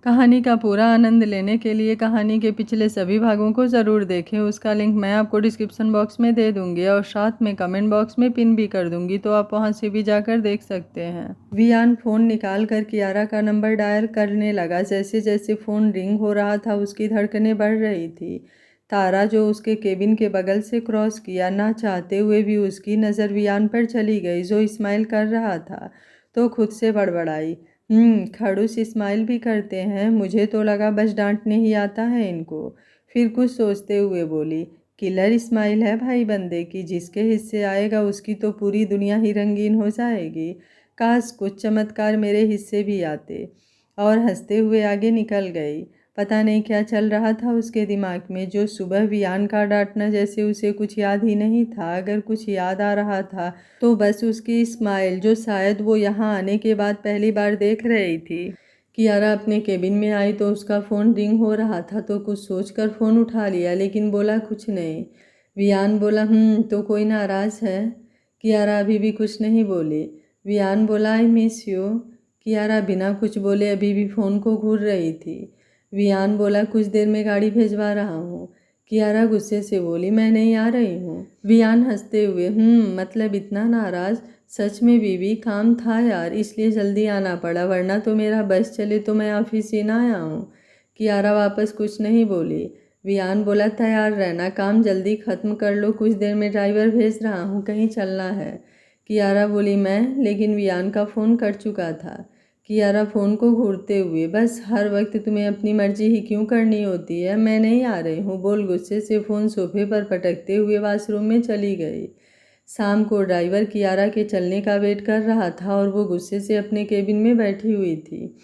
कहानी का पूरा आनंद लेने के लिए कहानी के पिछले सभी भागों को ज़रूर देखें। उसका लिंक मैं आपको डिस्क्रिप्शन बॉक्स में दे दूंगी और साथ में कमेंट बॉक्स में पिन भी कर दूंगी, तो आप वहां से भी जाकर देख सकते हैं। वियान फ़ोन निकाल कर कियारा का नंबर डायल करने लगा। जैसे जैसे फ़ोन रिंग हो रहा था उसकी धड़कनें बढ़ रही थी। तारा जो उसके केबिन के बगल से क्रॉस किया, ना चाहते हुए भी उसकी नज़र वियान पर चली गई जो स्माइल कर रहा था, तो खुद से बड़बड़ाई, खड़ूस स्माइल भी करते हैं, मुझे तो लगा बस डांटने ही आता है इनको। फिर कुछ सोचते हुए बोली, किलर स्माइल है भाई बंदे की, जिसके हिस्से आएगा उसकी तो पूरी दुनिया ही रंगीन हो जाएगी। काश कुछ चमत्कार मेरे हिस्से भी आते। और हंसते हुए आगे निकल गई। पता नहीं क्या चल रहा था उसके दिमाग में, जो सुबह वियान का डांटना जैसे उसे कुछ याद ही नहीं था। अगर कुछ याद आ रहा था तो बस उसकी स्माइल, जो शायद वो यहाँ आने के बाद पहली बार देख रही थी। कियारा अपने केबिन में आई तो उसका फ़ोन रिंग हो रहा था, तो कुछ सोचकर फ़ोन उठा लिया, लेकिन बोला कुछ नहीं। वियान बोला, तो कोई नाराज़ है? कियारा अभी भी कुछ नहीं बोली। वियान बोला, आई मिस यू। कियारा बिना कुछ बोले अभी भी फ़ोन को घूर रही थी। वियान बोला, कुछ देर में गाड़ी भेजवा रहा हूँ। कियारा गुस्से से बोली, मैं नहीं आ रही हूँ। वियान हंसते हुए, मतलब इतना नाराज़? सच में बीबी, काम था यार, इसलिए जल्दी आना पड़ा, वरना तो मेरा बस चले तो मैं ऑफिस ही ना आया हूँ। कियारा वापस कुछ नहीं बोली। वियान बोला, तैयार रहना, काम जल्दी ख़त्म कर लो, कुछ देर में ड्राइवर भेज रहा हूँ, कहीं चलना है। कियारा बोली, मैं? लेकिन वियान का फ़ोन कट चुका था। कियारा फ़ोन को घूरते हुए, बस हर वक्त तुम्हें अपनी मर्जी ही क्यों करनी होती है? मैं नहीं आ रही हूँ, बोल गुस्से से फ़ोन सोफे पर पटकते हुए वॉशरूम में चली गई। शाम को ड्राइवर कियारा के चलने का वेट कर रहा था और वो गुस्से से अपने केबिन में बैठी हुई थी।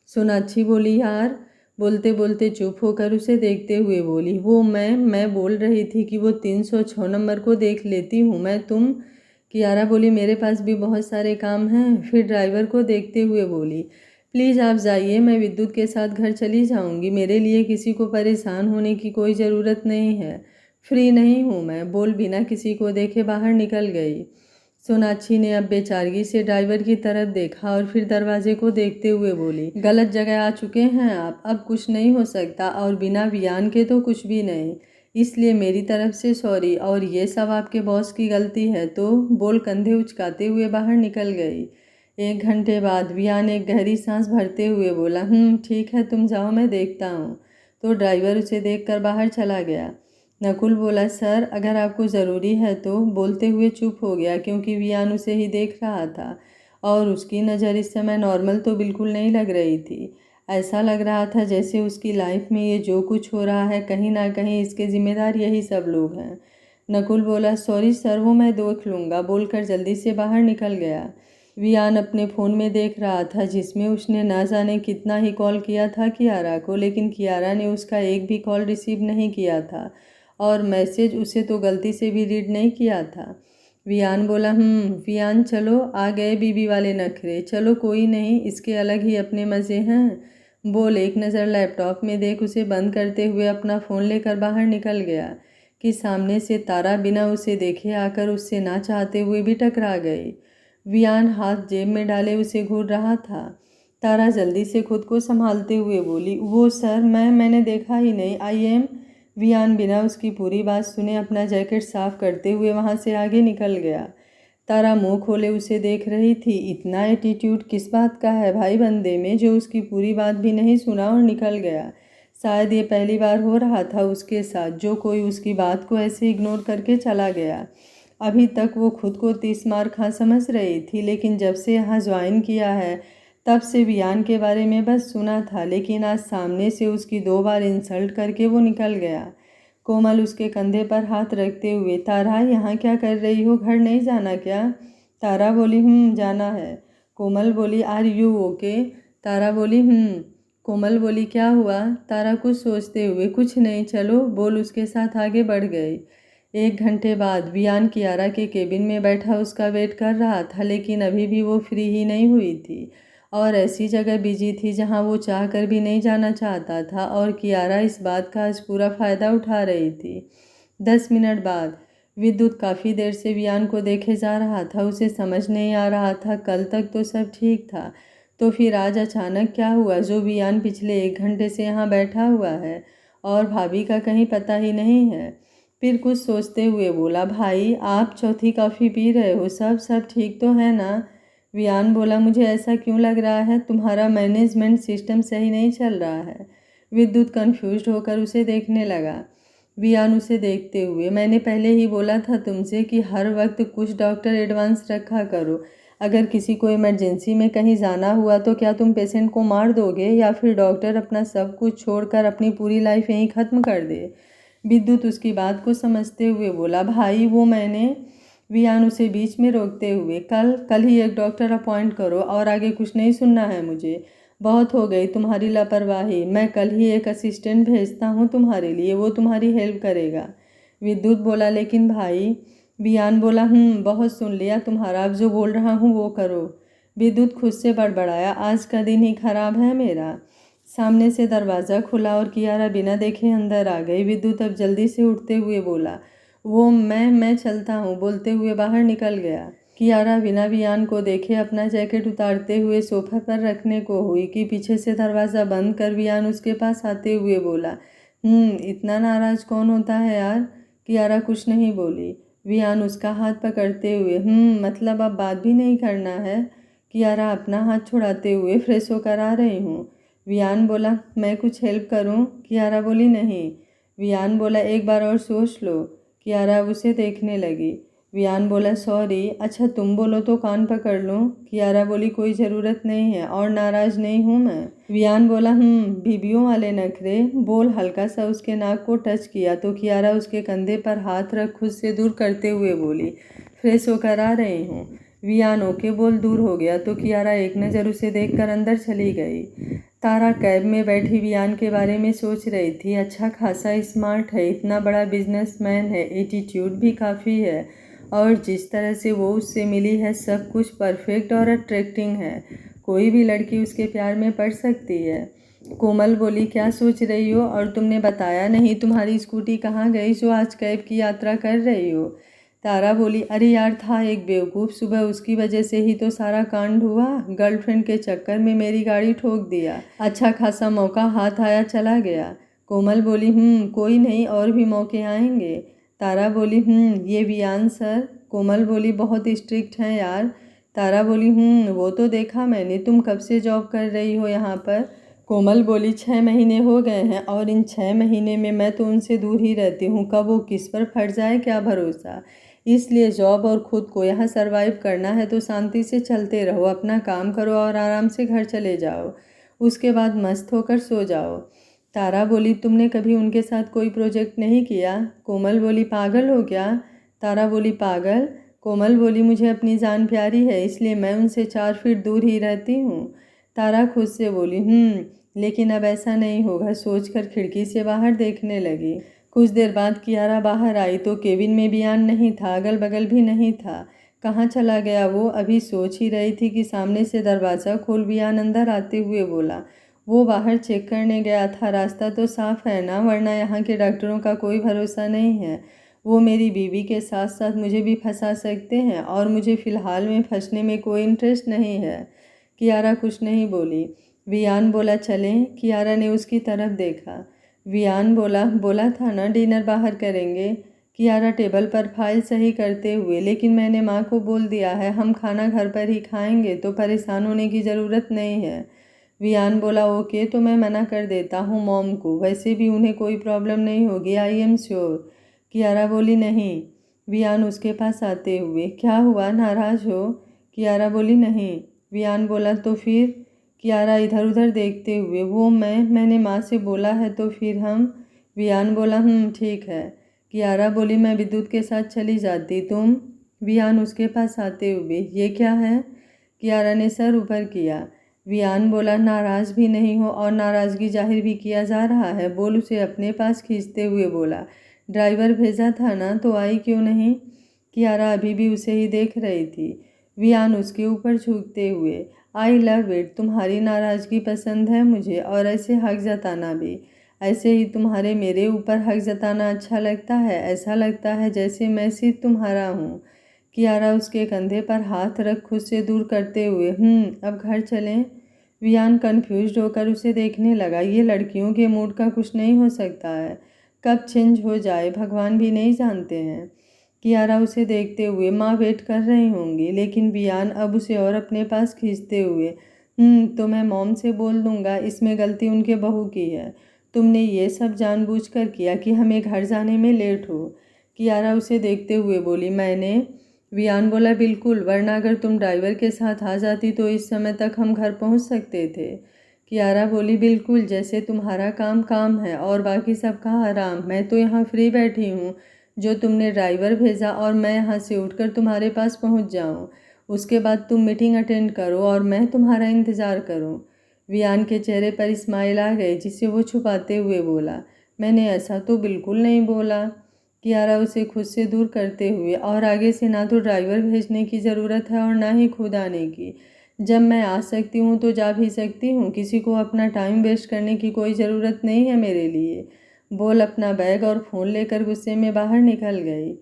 सोनाक्षी बोली, यार। बोलते बोलते चुप होकर उसे देखते हुए बोली, वो मैं बोल रही थी कि वो 306 नंबर को देख लेती हूँ मैं, तुम? कियारा बोली, मेरे पास भी बहुत सारे काम हैं। फिर ड्राइवर को देखते हुए बोली, प्लीज़ आप जाइए, मैं विद्युत के साथ घर चली जाऊंगी, मेरे लिए किसी को परेशान होने की कोई ज़रूरत नहीं है, फ्री नहीं हूँ मैं, बोल बिना किसी को देखे बाहर निकल गई। सोनाक्षी ने अब बेचारगी से ड्राइवर की तरफ देखा और फिर दरवाजे को देखते हुए बोली, गलत जगह आ चुके हैं आप, अब कुछ नहीं हो सकता, और बिना वियान के तो कुछ भी नहीं, इसलिए मेरी तरफ से सॉरी, और ये सब आपके बॉस की गलती है, तो बोल कंधे उचकाते हुए बाहर निकल गई। 1 घंटे बाद वियान एक गहरी सांस भरते हुए बोला, ठीक है, तुम जाओ, मैं देखता हूँ। तो ड्राइवर उसे देखकर बाहर चला गया। नकुल बोला, सर अगर आपको ज़रूरी है तो, बोलते हुए चुप हो गया क्योंकि वियान उसे ही देख रहा था और उसकी नज़र इस समय नॉर्मल तो बिल्कुल नहीं लग रही थी। ऐसा लग रहा था जैसे उसकी लाइफ में ये जो कुछ हो रहा है कहीं ना कहीं इसके ज़िम्मेदार यही सब लोग हैं। नकुल बोला, सॉरी सर, वो मैं देख लूँगा, बोलकर जल्दी से बाहर निकल गया। वियान अपने फ़ोन में देख रहा था जिसमें उसने ना जाने कितना ही कॉल किया था कियारा को, लेकिन कियारा ने उसका एक भी कॉल रिसीव नहीं किया था और मैसेज उसे तो गलती से भी रीड नहीं किया था। वियान बोला, वियान चलो, आ गए बीबी वाले नखरे, चलो कोई नहीं, इसके अलग ही अपने मज़े हैं। बोल एक नज़र लैपटॉप में देख उसे बंद करते हुए अपना फ़ोन लेकर बाहर निकल गया कि सामने से तारा बिना उसे देखे आकर उससे ना चाहते हुए भी टकरा गई। वियान हाथ जेब में डाले उसे घूर रहा था। तारा जल्दी से खुद को संभालते हुए बोली, वो सर, मैंने देखा ही नहीं, आई एम। वियान बिना उसकी पूरी बात सुने अपना जैकेट साफ करते हुए वहाँ से आगे निकल गया। तारा मुंह खोले उसे देख रही थी। इतना एटीट्यूड किस बात का है भाई बंदे में, जो उसकी पूरी बात भी नहीं सुना और निकल गया। शायद ये पहली बार हो रहा था उसके साथ, जो कोई उसकी बात को ऐसे इग्नोर करके चला गया। अभी तक वो खुद को 30 मार खा समझ रही थी, लेकिन जब से यहाँ ज्वाइन किया है तब से वियान के बारे में बस सुना था, लेकिन आज सामने से उसकी 2 बार इंसल्ट करके वो निकल गया। कोमल उसके कंधे पर हाथ रखते हुए, तारा यहाँ क्या कर रही हो, घर नहीं जाना क्या? तारा बोली, जाना है। कोमल बोली, आर यू ओके? तारा बोली, कोमल बोली, क्या हुआ? तारा कुछ सोचते हुए, कुछ नहीं, चलो, बोल उसके साथ आगे बढ़ गई। 1 घंटे बाद वियान कियारा के केबिन में बैठा उसका वेट कर रहा था, लेकिन अभी भी वो फ्री ही नहीं हुई थी और ऐसी जगह बिजी थी जहां वो चाह कर भी नहीं जाना चाहता था, और कियारा इस बात का आज पूरा फ़ायदा उठा रही थी। 10 मिनट बाद विद्युत काफ़ी देर से वियान को देखे जा रहा था। उसे समझ नहीं आ रहा था, कल तक तो सब ठीक था, तो फिर आज अचानक क्या हुआ जो वियान पिछले 1 घंटे से यहाँ बैठा हुआ है और भाभी का कहीं पता ही नहीं है। फिर कुछ सोचते हुए बोला, भाई आप चौथी कॉफ़ी पी रहे हो, सब ठीक तो है ना? वियान बोला, मुझे ऐसा क्यों लग रहा है, तुम्हारा मैनेजमेंट सिस्टम सही नहीं चल रहा है। विद्युत कंफ्यूज्ड होकर उसे देखने लगा। वियान उसे देखते हुए, मैंने पहले ही बोला था तुमसे कि हर वक्त कुछ डॉक्टर एडवांस रखा करो। अगर किसी को इमरजेंसी में कहीं जाना हुआ तो क्या तुम पेशेंट को मार दोगे या फिर डॉक्टर अपना सब कुछ छोड़कर अपनी पूरी लाइफ यहीं ख़त्म कर दे? विद्युत उसकी बात को समझते हुए बोला, भाई वो मैंने। वियान उसे बीच में रोकते हुए, कल ही एक डॉक्टर अपॉइंट करो और आगे कुछ नहीं सुनना है मुझे। बहुत हो गई तुम्हारी लापरवाही। मैं कल ही एक असिस्टेंट भेजता हूँ तुम्हारे लिए, वो तुम्हारी हेल्प करेगा। विद्युत बोला, लेकिन भाई। वियान बोला, बहुत सुन लिया तुम्हारा, अब जो बोल रहा हूँ वो करो। विद्युत खुद से बड़बड़ाया, आज का दिन ही खराब है मेरा। सामने से दरवाज़ा खुला और कियारा बिना देखे अंदर आ गई। विद्युत अब जल्दी से उठते हुए बोला, वो मैं चलता हूँ, बोलते हुए बाहर निकल गया। कियारा बिना वियान को देखे अपना जैकेट उतारते हुए सोफा पर रखने को हुई कि पीछे से दरवाज़ा बंद कर वियान उसके पास आते हुए बोला, इतना नाराज़ कौन होता है यार? कियारा कुछ नहीं बोली। वियान उसका हाथ पकड़ते हुए, मतलब अब बात भी नहीं करना है? कियारा अपना हाथ छुड़ाते हुए, फ्रेश होकर आ रही हूँ। वियान बोला, मैं कुछ हेल्प करूँ? कियारा बोली, नहीं। वियान बोला, एक बार और सोच लो। कियारा उसे देखने लगी। वियान बोला, सॉरी। अच्छा तुम बोलो तो कान पकड़ लूँ? कियारा बोली, कोई ज़रूरत नहीं है और नाराज़ नहीं हूँ मैं। वियान बोला, बीबियों वाले नखरे। बोल हल्का सा उसके नाक को टच किया तो कियारा उसके कंधे पर हाथ रख खुद से दूर करते हुए बोली, फ्रेश होकर आ रही हूँ। वियान ओके बोल दूर हो गया तो कियारा एक नज़र उसे देखकर अंदर चली गई। तारा कैब में बैठी वियान के बारे में सोच रही थी। अच्छा खासा स्मार्ट है, इतना बड़ा बिजनेसमैन है, एटीट्यूड भी काफ़ी है और जिस तरह से वो उससे मिली है सब कुछ परफेक्ट और अट्रैक्टिंग है। कोई भी लड़की उसके प्यार में पड़ सकती है। कोमल बोली, क्या सोच रही हो? और तुमने बताया नहीं तुम्हारी स्कूटी कहाँ गई जो आज कैब की यात्रा कर रही हो? तारा बोली, अरे यार था एक बेवकूफ़, सुबह उसकी वजह से ही तो सारा कांड हुआ। गर्लफ्रेंड के चक्कर में मेरी गाड़ी ठोक दिया। अच्छा खासा मौका हाथ आया चला गया। कोमल बोली, कोई नहीं, और भी मौके आएंगे। तारा बोली, ये वियान सर। कोमल बोली, बहुत स्ट्रिक्ट हैं यार। तारा बोली, वो तो देखा मैंने, तुम कब से जॉब कर रही हो यहाँ पर? कोमल बोली, 6 महीने हो गए हैं और इन 6 महीने में मैं तो उनसे दूर ही रहती हूँ, कब वो किस पर फट जाए क्या भरोसा। इसलिए जॉब और ख़ुद को यहाँ सरवाइव करना है तो शांति से चलते रहो, अपना काम करो और आराम से घर चले जाओ, उसके बाद मस्त होकर सो जाओ। तारा बोली, तुमने कभी उनके साथ कोई प्रोजेक्ट नहीं किया? कोमल बोली, पागल हो क्या? तारा बोली, पागल? कोमल बोली, मुझे अपनी जान प्यारी है इसलिए मैं उनसे 4 फीट दूर ही रहती हूँ। तारा खुद से बोली, लेकिन अब ऐसा नहीं होगा, सोचकर खिड़की से बाहर देखने लगी। कुछ देर बाद कियारा बाहर आई तो केबिन में वियान नहीं था, अगल बगल भी नहीं था। कहाँ चला गया वो? अभी सोच ही रही थी कि सामने से दरवाज़ा खोल वियान अंदर आते हुए बोला, वो बाहर चेक करने गया था, रास्ता तो साफ है ना, वरना यहाँ के डॉक्टरों का कोई भरोसा नहीं है। वो मेरी बीवी के साथ साथ मुझे भी फंसा सकते हैं और मुझे फ़िलहाल में फंसने में कोई इंटरेस्ट नहीं है। कियारा कुछ नहीं बोली। वियान बोला, चलें? कियारा ने उसकी तरफ देखा। वियान बोला था ना डिनर बाहर करेंगे। कियारा टेबल पर फाइल सही करते हुए, लेकिन मैंने माँ को बोल दिया है हम खाना घर पर ही खाएंगे तो परेशान होने की ज़रूरत नहीं है। वियान बोला, ओके तो मैं मना कर देता हूँ मॉम को, वैसे भी उन्हें कोई प्रॉब्लम नहीं होगी, आई एम श्योर। कियारा बोली, नहीं। वियान उसके पास आते हुए, क्या हुआ, नाराज़ हो? कियारा बोली, नहीं। वियान बोला, तो फिर? कियारा इधर उधर देखते हुए, वो मैंने माँ से बोला है तो फिर हम। वियान बोला, ठीक है। कियारा बोली, मैं विद्युत के साथ चली जाती, तुम? वियान उसके पास आते हुए, ये क्या है? कियारा ने सर ऊपर किया। वियान बोला, नाराज़ भी नहीं हो और नाराज़गी जाहिर भी किया जा रहा है, बोल उसे अपने पास खींचते हुए बोला, ड्राइवर भेजा था ना तो आई क्यों नहीं? कियारा अभी भी उसे ही देख रही थी। वियान उसके ऊपर झुकते हुए, आई लव इट, तुम्हारी नाराज़गी पसंद है मुझे और ऐसे हक जताना भी। ऐसे ही तुम्हारे मेरे ऊपर हक जताना अच्छा लगता है, ऐसा लगता है जैसे मैं सिर्फ तुम्हारा हूँ। कियारा उसके कंधे पर हाथ रख खुद से दूर करते हुए, अब घर चलें? वियान कन्फ्यूज्ड होकर उसे देखने लगा। ये लड़कियों के मूड का कुछ नहीं हो सकता है, कब चेंज हो जाए भगवान भी नहीं जानते हैं। कियारा उसे देखते हुए माँ वेट कर रही होंगी, लेकिन वियान अब उसे और अपने पास खींचते हुए तो मैं मॉम से बोल दूँगा, इसमें गलती उनके बहू की है। तुमने ये सब जानबूझकर किया कि हमें घर जाने में लेट हो। कियारा उसे देखते हुए बोली, मैंने? वियान बोला, बिल्कुल, वरना अगर तुम ड्राइवर के साथ आ जाती तो इस समय तक हम घर पहुंच सकते थे। कियारा बोली, बिल्कुल, जैसे तुम्हारा काम काम है और बाकी सबका आराम। मैं तो यहाँ फ्री बैठी हूँ, जो तुमने ड्राइवर भेजा और मैं यहाँ से उठकर तुम्हारे पास पहुँच जाऊँ। उसके बाद तुम मीटिंग अटेंड करो और मैं तुम्हारा इंतज़ार करूँ। वियान के चेहरे पर स्माइल आ गई, जिसे वो छुपाते हुए बोला, मैंने ऐसा तो बिल्कुल नहीं बोला। कियारा उसे खुद से दूर करते हुए, और आगे से ना तो ड्राइवर भेजने की ज़रूरत है और ना ही खुद आने की। जब मैं आ सकती हूँ तो जा भी सकती हूँ, किसी को अपना टाइम वेस्ट करने की कोई ज़रूरत नहीं है मेरे लिए। बोल अपना बैग और फ़ोन लेकर गुस्से में बाहर निकल गई।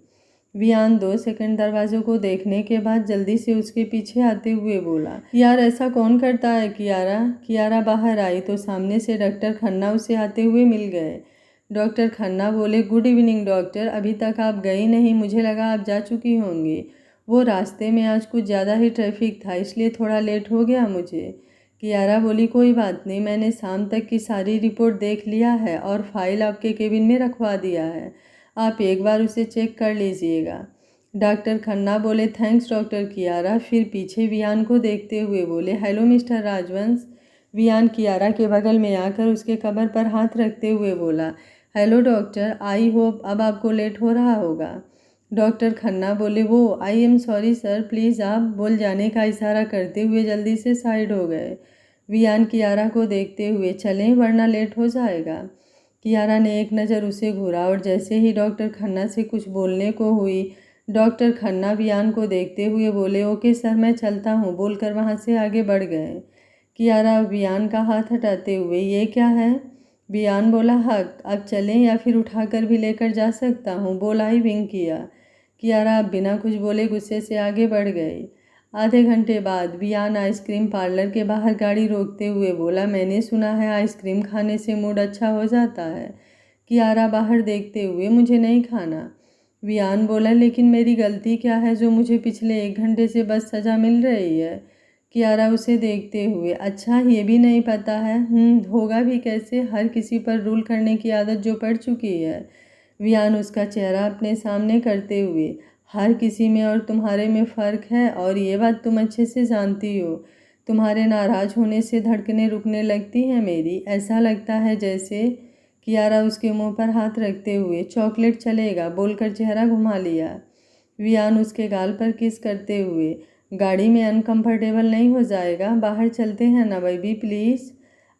वियान 2 सेकंड दरवाज़ों को देखने के बाद जल्दी से उसके पीछे आते हुए बोला, यार ऐसा कौन करता है कियारा। कियारा बाहर आई तो सामने से डॉक्टर खन्ना उसे आते हुए मिल गए। डॉक्टर खन्ना बोले, गुड इवनिंग डॉक्टर, अभी तक आप गई नहीं, मुझे लगा आप जा चुकी होंगी। वो रास्ते में आज कुछ ज़्यादा ही ट्रैफिक था, इसलिए थोड़ा लेट हो गया मुझे। कियारा बोली, कोई बात नहीं, मैंने शाम तक की सारी रिपोर्ट देख लिया है और फाइल आपके केबिन में रखवा दिया है, आप एक बार उसे चेक कर लीजिएगा। डॉक्टर खन्ना बोले, थैंक्स डॉक्टर कियारा। फिर पीछे वियान को देखते हुए बोले, हेलो मिस्टर राजवंश। वियान कियारा के बगल में आकर उसके कमर पर हाथ रखते हुए बोला, हेलो डॉक्टर, आई होप अब आपको लेट हो रहा होगा। डॉक्टर खन्ना बोले, वो I am sorry sir, please आप। बोल जाने का इशारा करते हुए जल्दी से साइड हो गए। वियान कियारा को देखते हुए, चलें वरना लेट हो जाएगा। कियारा ने एक नज़र उसे घूरा और जैसे ही डॉक्टर खन्ना से कुछ बोलने को हुई, डॉक्टर खन्ना वियान को देखते हुए बोले, ओके सर, मैं चलता हूँ, बोलकर वहाँ से आगे बढ़ गए। कियारा वियान का हाथ हटाते हुए, ये क्या है। वियान बोला, हक, अब चलें या फिर उठाकर भी लेकर जा सकता हूँ, बोला ही विंक किया। कियारा अब बिना कुछ बोले गुस्से से आगे बढ़ गई। आधे घंटे बाद वियान आइसक्रीम पार्लर के बाहर गाड़ी रोकते हुए बोला, मैंने सुना है आइसक्रीम खाने से मूड अच्छा हो जाता है। कियारा बाहर देखते हुए, मुझे नहीं खाना। वियान बोला, लेकिन मेरी गलती क्या है जो मुझे पिछले 1 घंटे से बस सज़ा मिल रही है। कियारा उसे देखते हुए, अच्छा ये भी नहीं पता है। होगा भी कैसे, हर किसी पर रूल करने की आदत जो पड़ चुकी है। वियान उसका चेहरा अपने सामने करते हुए, हर किसी में और तुम्हारे में फ़र्क है और ये बात तुम अच्छे से जानती हो। तुम्हारे नाराज़ होने से धड़कनें रुकने लगती हैं मेरी, ऐसा लगता है जैसे। कियारा उसके मुंह पर हाथ रखते हुए, चॉकलेट चलेगा, बोलकर चेहरा घुमा लिया। वियान उसके गाल पर किस करते हुए, गाड़ी में अनकंफर्टेबल नहीं हो जाएगा, बाहर चलते हैं ना बेबी प्लीज़,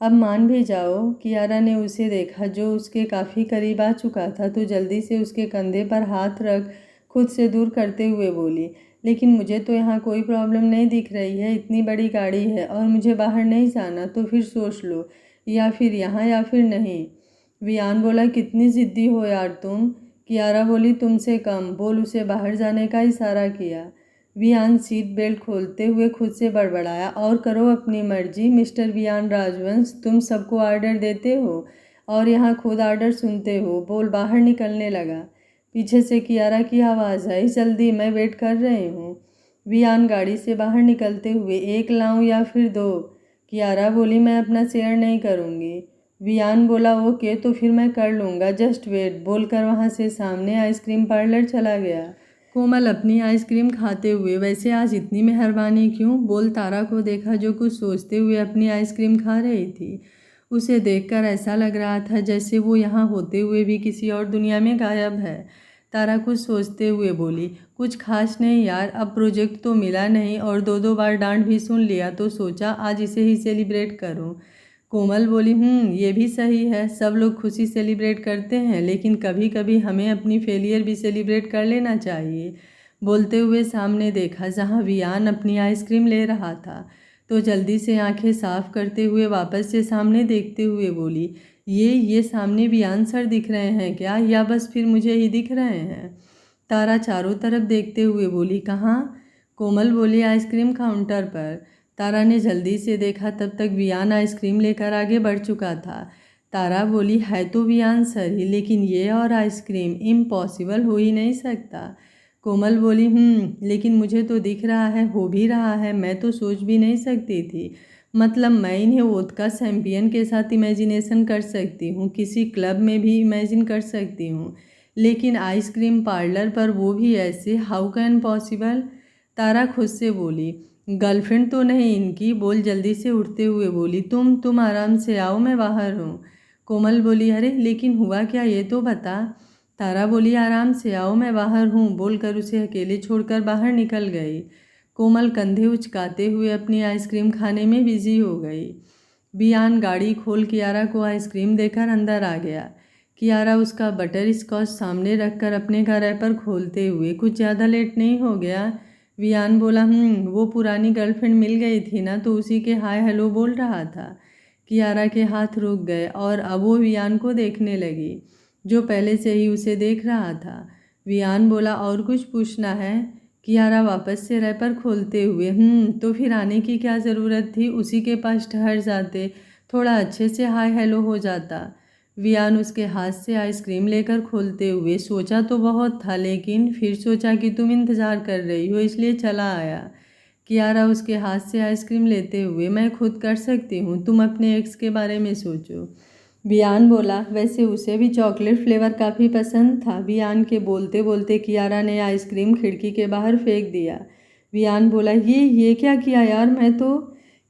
अब मान भी जाओ। कियारा ने उसे देखा जो उसके काफ़ी करीब आ चुका था, तो जल्दी से उसके कंधे पर हाथ रख खुद से दूर करते हुए बोली, लेकिन मुझे तो यहाँ कोई प्रॉब्लम नहीं दिख रही है, इतनी बड़ी गाड़ी है और मुझे बाहर नहीं जाना, तो फिर सोच लो, या फिर यहाँ या फिर नहीं। वियान बोला, कितनी ज़िद्दी हो यार तुम। कियारा बोली, तुमसे कम। बोल उसे बाहर जाने का इशारा किया। वियान सीट बेल्ट खोलते हुए खुद से बड़बड़ाया, और करो अपनी मर्जी मिस्टर वियान राजवंश, तुम सबको ऑर्डर देते हो और यहाँ खुद ऑर्डर सुनते हो। बोल बाहर निकलने लगा। पीछे से कियारा की आवाज़ आई, जल्दी, मैं वेट कर रही हूँ। वियान गाड़ी से बाहर निकलते हुए, एक लाऊं या फिर 2। कियारा बोली, मैं अपना शेयर नहीं करूँगी। वियान बोला, ओके तो फिर मैं कर लूँगा, जस्ट वेट, बोलकर वहाँ से सामने आइसक्रीम पार्लर चला गया। कोमल अपनी आइसक्रीम खाते हुए, वैसे आज इतनी मेहरबानी क्यों। बोल तारा को देखा जो कुछ सोचते हुए अपनी आइसक्रीम खा रही थी। उसे देखकर ऐसा लग रहा था जैसे वो यहाँ होते हुए भी किसी और दुनिया में गायब है। तारा कुछ सोचते हुए बोली, कुछ खास नहीं यार, अब प्रोजेक्ट तो मिला नहीं और 2-2 बार डांट भी सुन लिया, तो सोचा आज इसे ही सेलिब्रेट करूं। कोमल बोली, ये भी सही है, सब लोग खुशी सेलिब्रेट करते हैं, लेकिन कभी कभी हमें अपनी फेलियर भी सेलिब्रेट कर लेना चाहिए। बोलते हुए सामने देखा जहाँ वियान अपनी आइसक्रीम ले रहा था, तो जल्दी से आंखें साफ करते हुए वापस से सामने देखते हुए बोली, ये सामने वियान सर दिख रहे हैं क्या, या बस फिर मुझे ही दिख रहे हैं। तारा चारों तरफ देखते हुए बोली, कहाँ। कोमल बोली, आइसक्रीम काउंटर पर। तारा ने जल्दी से देखा, तब तक वियान आइसक्रीम लेकर आगे बढ़ चुका था। तारा बोली, है तो वियान सर ही, लेकिन ये और आइसक्रीम इम्पॉसिबल हो ही नहीं सकता। कोमल बोली, लेकिन मुझे तो दिख रहा है, हो भी रहा है। मैं तो सोच भी नहीं सकती थी। मतलब मैं इन्हें वोदका चैंपियन के साथ इमेजिनेशन कर सकती हूँ, किसी क्लब में भी इमेजिन कर सकती हूँ, लेकिन आइसक्रीम पार्लर पर, वो भी ऐसे, हाउ कैन पॉसिबल। तारा खुद से बोली, गर्लफ्रेंड तो नहीं इनकी। बोल जल्दी से उठते हुए बोली, तुम आराम से आओ, मैं बाहर हूँ। कोमल बोली, अरे लेकिन हुआ क्या, ये तो बता। तारा बोली, आराम से आओ, मैं बाहर हूँ, बोलकर उसे अकेले छोड़कर बाहर निकल गई। कोमल कंधे उचकाते हुए अपनी आइसक्रीम खाने में बिजी हो गई। वियान गाड़ी खोल कियारा को आइसक्रीम देकर अंदर आ गया। कियारा उसका बटर स्कॉच सामने रखकर अपने का रैपर खोलते हुए, कुछ ज़्यादा लेट नहीं हो गया। वियान बोला, वो पुरानी गर्लफ्रेंड मिल गई थी ना, तो उसी के हाय हेलो बोल रहा था। कियारा के हाथ रुक गए और अब वो वियान को देखने लगी, जो पहले से ही उसे देख रहा था। वियान बोला, और कुछ पूछना है। कियारा वापस से रैपर खोलते हुए, तो फिर आने की क्या ज़रूरत थी, उसी के पास ठहर जाते, थोड़ा अच्छे से हाय हेलो हो जाता। वियान उसके हाथ से आइसक्रीम लेकर खोलते हुए, सोचा तो बहुत था, लेकिन फिर सोचा कि तुम इंतज़ार कर रही हो, इसलिए चला आया। कियारा उसके हाथ से आइसक्रीम लेते हुए, मैं खुद कर सकती हूँ, तुम अपने एक्स के बारे में सोचो। वियान बोला, वैसे उसे भी चॉकलेट फ्लेवर काफ़ी पसंद था। वियान के बोलते बोलते कियारा ने आइसक्रीम खिड़की के बाहर फेंक दिया। वियान बोला, ये क्या किया यार, मैं तो।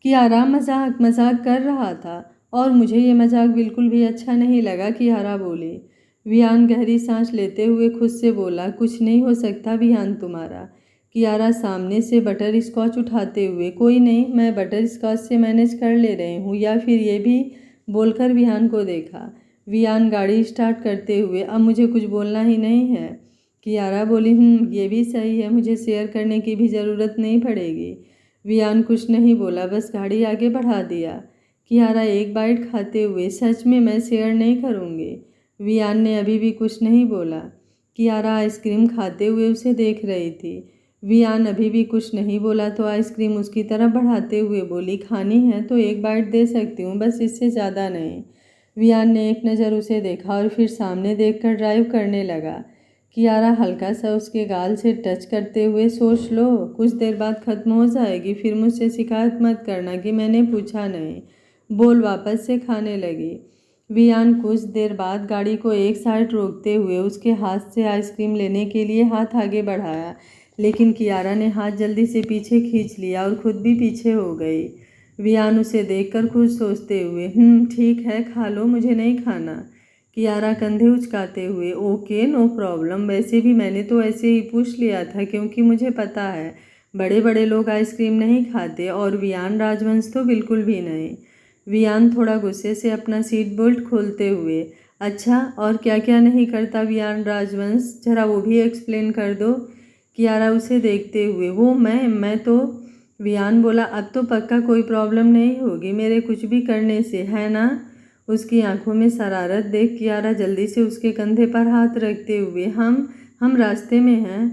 कियारा मजाक कर रहा था और मुझे ये मजाक बिल्कुल भी अच्छा नहीं लगा, कियारा बोली। वियान गहरी सांस लेते हुए खुद से बोला, कुछ नहीं हो सकता वियान तुम्हारा। कियारा सामने से बटर स्कॉच उठाते हुए, कोई नहीं, मैं बटर स्कॉच से मैनेज कर ले रही हूँ, या फिर ये भी, बोलकर वियान को देखा। वियान गाड़ी स्टार्ट करते हुए, अब मुझे कुछ बोलना ही नहीं है। कियारा बोली, ये भी सही है, मुझे शेयर करने की भी ज़रूरत नहीं पड़ेगी। वियान कुछ नहीं बोला, बस गाड़ी आगे बढ़ा दिया। कियारा एक बाइट खाते हुए, सच में मैं शेयर नहीं करूँगी। वियान ने अभी भी कुछ नहीं बोला। कियारा आइसक्रीम खाते हुए उसे देख रही थी। वियान अभी भी कुछ नहीं बोला तो आइसक्रीम उसकी तरफ बढ़ाते हुए बोली, खानी है तो एक बाइट दे सकती हूँ, बस इससे ज़्यादा नहीं। वियान ने एक नज़र उसे देखा और फिर सामने देखकर ड्राइव करने लगा। कियारा हल्का सा उसके गाल से टच करते हुए, सोच लो, कुछ देर बाद ख़त्म हो जाएगी, फिर मुझसे शिकायत मत करना कि मैंने पूछा नहीं, बोल वापस से खाने लगी। वियान कुछ देर बाद गाड़ी को एक साइड रोकते हुए उसके हाथ से आइसक्रीम लेने के लिए हाथ आगे बढ़ाया, लेकिन कियारा ने हाथ जल्दी से पीछे खींच लिया और खुद भी पीछे हो गई। वियान उसे देखकर खुद सोचते हुए, ठीक है, खा लो, मुझे नहीं खाना। कियारा कंधे उचकाते हुए, ओके नो प्रॉब्लम, वैसे भी मैंने तो ऐसे ही पूछ लिया था, क्योंकि मुझे पता है बड़े बड़े लोग आइसक्रीम नहीं खाते, और वियान राजवंश तो बिल्कुल भी नहीं। वियान थोड़ा गुस्से से अपना सीट बेल्ट खोलते हुए, अच्छा और क्या क्या नहीं करता वियान राजवंश, जरा वो भी एक्सप्लेन कर दो। कियारा उसे देखते हुए, वो मैं तो। वियान बोला, अब तो पक्का कोई प्रॉब्लम नहीं होगी मेरे कुछ भी करने से, है ना। उसकी आंखों में शरारत देख कियारा जल्दी से उसके कंधे पर हाथ रखते हुए, हम रास्ते में हैं।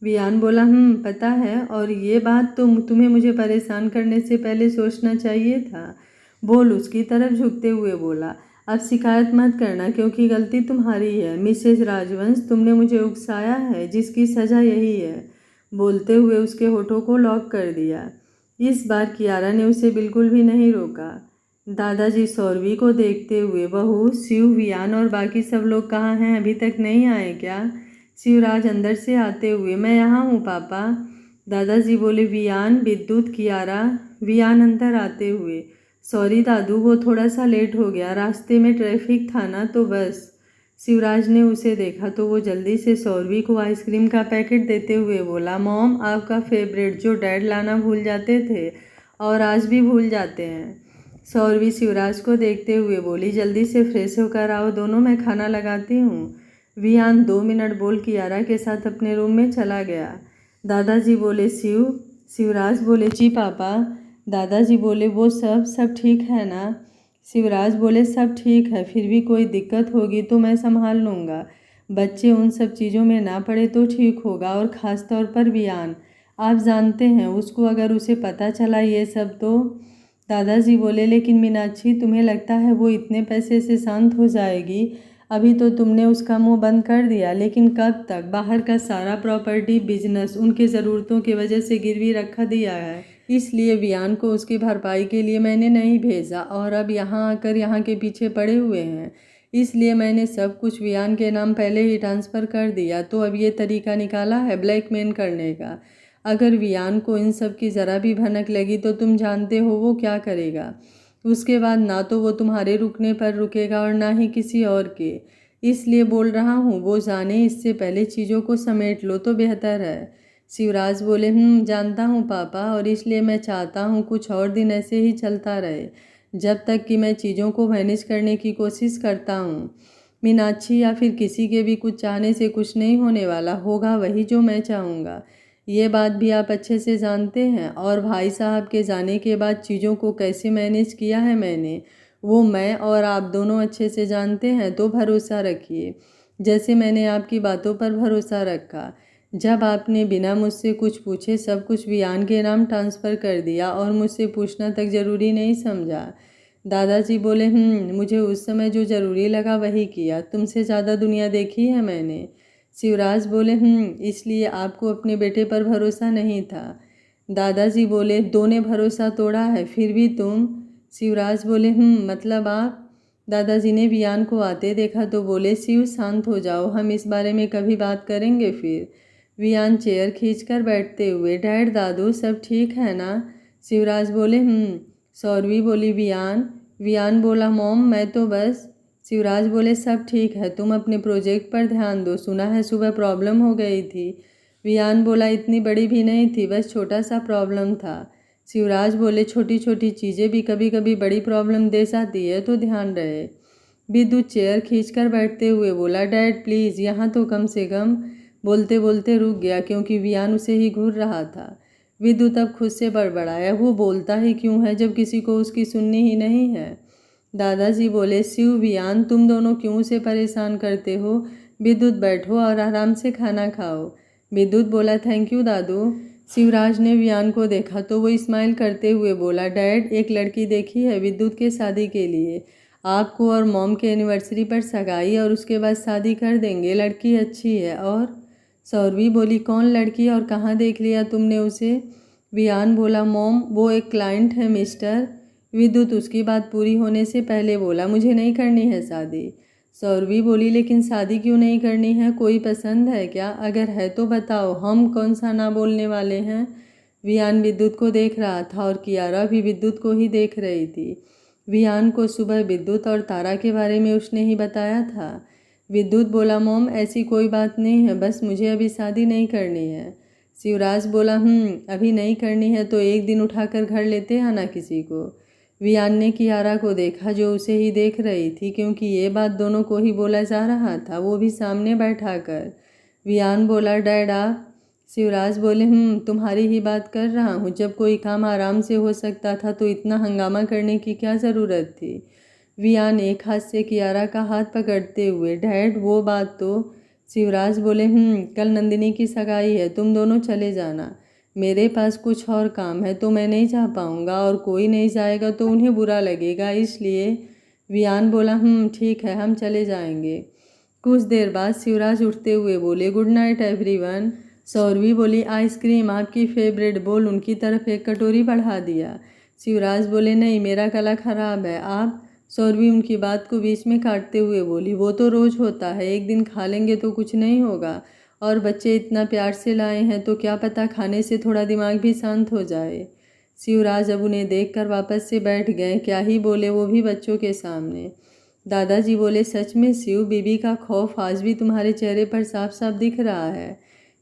वियान बोला, पता है, और ये बात तो तुम्हें मुझे परेशान करने से पहले सोचना चाहिए था। बोल उसकी तरफ झुकते हुए बोला, अब शिकायत मत करना, क्योंकि गलती तुम्हारी है मिसेज राजवंश, तुमने मुझे उकसाया है, जिसकी सज़ा यही है। बोलते हुए उसके होठों को लॉक कर दिया। इस बार कियारा ने उसे बिल्कुल भी नहीं रोका। दादाजी सौरवी को देखते हुए, बहू, शिव, वियान और बाकी सब लोग कहाँ हैं, अभी तक नहीं आए क्या। शिवराज अंदर से आते हुए, मैं यहाँ हूँ पापा। दादाजी बोले, वियान, विद्युत, कियारा। वियान अंदर आते हुए, सॉरी दादू, वो थोड़ा सा लेट हो गया, रास्ते में ट्रैफिक था ना, तो बस। शिवराज ने उसे देखा तो वो जल्दी से सौरवी को आइसक्रीम का पैकेट देते हुए बोला, मॉम, आपका फेवरेट, जो डैड लाना भूल जाते थे और आज भी भूल जाते हैं। सौरवी शिवराज को देखते हुए बोली, जल्दी से फ्रेश होकर आओ दोनों, मैं खाना लगाती हूँ। वियान 2 मिनट बोल कियारा के साथ अपने रूम में चला गया। दादाजी बोले, शिवराज बोले, जी पापा। दादाजी बोले, वो सब ठीक है ना। शिवराज बोले, सब ठीक है, फिर भी कोई दिक्कत होगी तो मैं संभाल लूँगा, बच्चे उन सब चीज़ों में ना पड़े तो ठीक होगा, और ख़ास तौर पर वियान, आप जानते हैं उसको अगर उसे पता चला ये सब तो। दादाजी बोले, लेकिन मीनाक्षी तुम्हें लगता है वो इतने पैसे से शांत हो जाएगी? अभी तो तुमने उसका मुंह बंद कर दिया, लेकिन कब तक? बाहर का सारा प्रॉपर्टी बिजनेस उनके ज़रूरतों की वजह से गिरवी रखा दिया है, इसलिए वियान को उसकी भरपाई के लिए मैंने नहीं भेजा और अब यहाँ आकर यहाँ के पीछे पड़े हुए हैं। इसलिए मैंने सब कुछ वियान के नाम पहले ही ट्रांसफ़र कर दिया। तो अब ये तरीका निकाला है ब्लैकमेल करने का। अगर वियान को इन सब की ज़रा भी भनक लगी तो तुम जानते हो वो क्या करेगा। उसके बाद ना तो वो तुम्हारे रुकने पर रुकेगा और ना ही किसी और के। इसलिए बोल रहा हूँ वो जाने, इससे पहले चीज़ों को समेट लो तो बेहतर है। शिवराज बोले, जानता हूँ पापा, और इसलिए मैं चाहता हूँ कुछ और दिन ऐसे ही चलता रहे जब तक कि मैं चीज़ों को मैनेज करने की कोशिश करता हूँ। मीनाक्षी या फिर किसी के भी कुछ चाहने से कुछ नहीं होने वाला, होगा वही जो मैं चाहूँगा। ये बात भी आप अच्छे से जानते हैं। और भाई साहब के जाने के बाद चीज़ों को कैसे मैनेज किया है मैंने, वो मैं और आप दोनों अच्छे से जानते हैं। तो भरोसा रखिए, जैसे मैंने आपकी बातों पर भरोसा रखा। जब आपने बिना मुझसे कुछ पूछे सब कुछ वियान के नाम ट्रांसफ़र कर दिया और मुझसे पूछना तक ज़रूरी नहीं समझा। दादाजी बोले, मुझे उस समय जो ज़रूरी लगा वही किया। तुमसे ज़्यादा दुनिया देखी है मैंने। शिवराज बोले, इसलिए आपको अपने बेटे पर भरोसा नहीं था। दादाजी बोले, दो ने भरोसा तोड़ा है फिर भी तुम। शिवराज बोले, मतलब आप? दादाजी ने वियान को आते देखा तो बोले, शिव शांत हो जाओ, हम इस बारे में कभी बात करेंगे फिर। वियान चेयर खींचकर बैठते हुए, डैड दादू सब ठीक है ना? शिवराज बोले, सौरवी बोली, वियान बोला, मॉम मैं तो बस। शिवराज बोले, सब ठीक है, तुम अपने प्रोजेक्ट पर ध्यान दो, सुना है सुबह प्रॉब्लम हो गई थी। वियान बोला, इतनी बड़ी भी नहीं थी, बस छोटा सा प्रॉब्लम था। शिवराज बोले, छोटी छोटी चीज़ें भी कभी कभी बड़ी प्रॉब्लम दे जाती है, तो ध्यान रहे। विद्युत चेयर खींचकर बैठते हुए बोला, डैड प्लीज़ यहाँ तो कम से कम। बोलते बोलते रुक गया क्योंकि वियान उसे ही घूर रहा था। विद्युत अब खुद से बड़बड़ाया, वो बोलता ही क्यों है जब किसी को उसकी सुननी ही नहीं है। दादाजी बोले, शिव वियान तुम दोनों क्यों उसे परेशान करते हो? विद्युत बैठो और आराम से खाना खाओ। विद्युत बोला, थैंक यू दादू। शिवराज ने वियान को देखा तो वो स्माइल करते हुए बोला, डैड एक लड़की देखी है विद्युत के शादी के लिए। आपको और मॉम के एनिवर्सरी पर सगाई और उसके बाद शादी कर देंगे, लड़की अच्छी है। और सौरवी बोली, कौन लड़की और कहाँ देख लिया तुमने उसे? वियान बोला, मॉम वो एक क्लाइंट है मिस्टर। विद्युत उसकी बात पूरी होने से पहले बोला, मुझे नहीं करनी है शादी। सौरवी बोली, लेकिन शादी क्यों नहीं करनी है? कोई पसंद है क्या? अगर है तो बताओ, हम कौन सा ना बोलने वाले हैं। वियान विद्युत को देख रहा था और कियारा भी विद्युत को ही देख रही थी। वियान को सुबह विद्युत और तारा के बारे में उसने ही बताया था। विद्युत बोला, मॉम ऐसी कोई बात नहीं है, बस मुझे अभी शादी नहीं करनी है। शिवराज बोला, अभी नहीं करनी है तो एक दिन उठाकर घर लेते हैं ना किसी को। वियान ने कियारा को देखा जो उसे ही देख रही थी, क्योंकि ये बात दोनों को ही बोला जा रहा था, वो भी सामने बैठा कर। वियान बोला, डैड आप? शिवराज बोले, तुम्हारी ही बात कर रहा हूँ। जब कोई काम आराम से हो सकता था तो इतना हंगामा करने की क्या ज़रूरत थी। वियान एक हाथ से कियारा का हाथ पकड़ते हुए, डैड वो बात तो। शिवराज बोले, कल नंदिनी की सगाई है, तुम दोनों चले जाना। मेरे पास कुछ और काम है तो मैं नहीं जा पाऊँगा, और कोई नहीं जाएगा तो उन्हें बुरा लगेगा, इसलिए। वियान बोला, ठीक है हम चले जाएंगे। कुछ देर बाद शिवराज उठते हुए बोले, गुड नाइट एवरीवन। सौरवी बोली, आइसक्रीम आपकी फेवरेट। बोल उनकी तरफ एक कटोरी बढ़ा दिया। शिवराज बोले, नहीं मेरा गला खराब है, आप? सौरवी उनकी बात को बीच में काटते हुए बोली, वो तो रोज़ होता है, एक दिन खा लेंगे तो कुछ नहीं होगा, और बच्चे इतना प्यार से लाए हैं तो क्या पता खाने से थोड़ा दिमाग भी शांत हो जाए। शिवराज अब उन्हें देखकर वापस से बैठ गए, क्या ही बोले वो भी बच्चों के सामने। दादाजी बोले, सच में शिव, बीबी का खौफ आज भी तुम्हारे चेहरे पर साफ साफ दिख रहा है।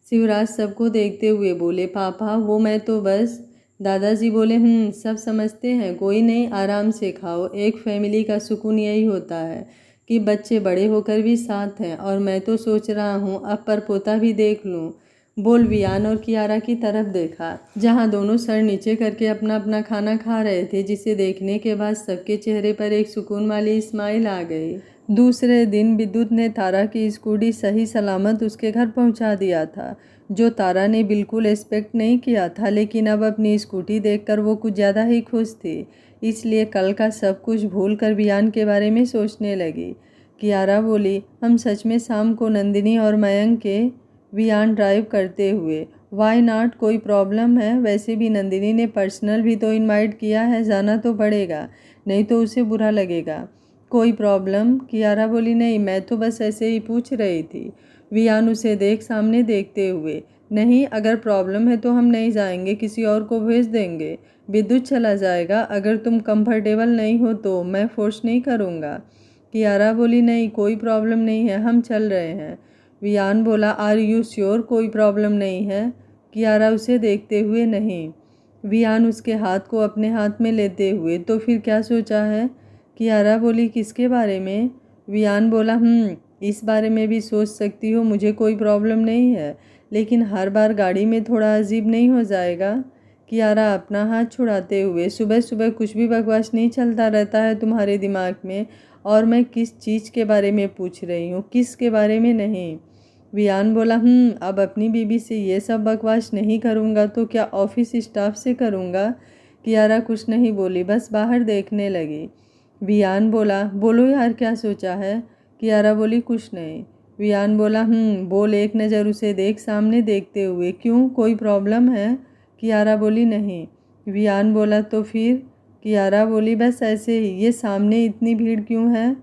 शिवराज सबको देखते हुए बोले, पापा वो मैं तो बस। दादाजी बोले, सब समझते हैं, कोई नहीं, आराम से खाओ। एक फैमिली का सुकून यही होता है कि बच्चे बड़े होकर भी साथ हैं, और मैं तो सोच रहा हूँ अब परपोता भी देख लूँ। बोल वियान और कियारा की तरफ देखा, जहाँ दोनों सर नीचे करके अपना अपना खाना खा रहे थे, जिसे देखने के बाद सबके चेहरे पर एक सुकून वाली स्माइल आ गई। दूसरे दिन विद्युत ने तारा की स्कूटी सही सलामत उसके घर पहुंचा दिया था। जो तारा ने बिल्कुल एक्सपेक्ट नहीं किया था। लेकिन अब अपनी स्कूटी देखकर वो कुछ ज़्यादा ही खुश थी, इसलिए कल का सब कुछ भूलकर वियान के बारे में सोचने लगी। कियारा बोली, हम सच में शाम को नंदिनी और मयंक के वियान ड्राइव करते हुए, वाई नॉट, कोई प्रॉब्लम है? वैसे भी नंदिनी ने पर्सनल भी तो इनवाइट किया है, जाना तो पड़ेगा, नहीं तो उसे बुरा लगेगा। कोई प्रॉब्लम? कियारा बोली, नहीं, मैं तो बस ऐसे ही पूछ रही थी। वियान उसे सामने देखते हुए, नहीं, अगर प्रॉब्लम है तो हम नहीं जाएंगे, किसी और को भेज देंगे। विद्युत चला जाएगा, अगर तुम कंफर्टेबल नहीं हो तो मैं फोर्स नहीं करूँगा। कियारा बोली, नहीं, कोई प्रॉब्लम नहीं है, हम चल रहे हैं। वियान बोला, आर यू श्योर कोई प्रॉब्लम नहीं है? कियारा उसे देखते हुए, नहीं। वियान उसके हाथ को अपने हाथ में लेते हुए, तो फिर क्या सोचा है? कियारा बोली, किसके बारे में? वियान बोला, इस बारे में भी सोच सकती हो, मुझे कोई प्रॉब्लम नहीं है, लेकिन हर बार गाड़ी में थोड़ा अजीब नहीं हो जाएगा? कियारा अपना हाथ छुड़ाते हुए, सुबह सुबह कुछ भी बकवास नहीं चलता रहता है तुम्हारे दिमाग में? और मैं किस चीज़ के बारे में पूछ रही हूँ, किस के बारे में नहीं? वियान बोला, अब अपनी बीबी से ये सब बकवास नहीं करूँगा तो क्या ऑफिस स्टाफ से करूँगा? कियारा कुछ नहीं बोली, बस बाहर देखने लगी। वियान बोला, बोलो यार, क्या सोचा है? कियारा बोली, कुछ नहीं। वियान बोला, बोल, एक नज़र उसे देख, सामने देखते हुए, क्यों, कोई प्रॉब्लम है? कियारा बोली, नहीं। वियान बोला, तो फिर? कियारा बोली, बस ऐसे ही, ये सामने इतनी भीड़ क्यों है?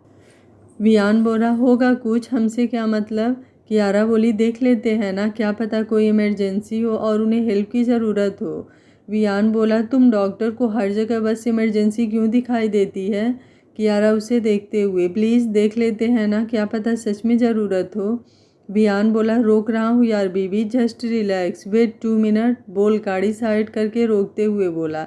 वियान बोला, होगा कुछ, हमसे क्या मतलब? कियारा बोली, देख लेते हैं ना, क्या पता कोई इमरजेंसी हो और उन्हें हेल्प की ज़रूरत हो। वियान बोला, तुम डॉक्टर को हर जगह बस इमरजेंसी क्यों दिखाई देती है? कियारा उसे देखते हुए, प्लीज़ देख लेते हैं ना, क्या पता सच में ज़रूरत हो। वियान बोला, रोक रहा हूँ यार बीबी, जस्ट रिलैक्स, वेट 2 मिनट। बोल गाड़ी साइड करके रोकते हुए बोला,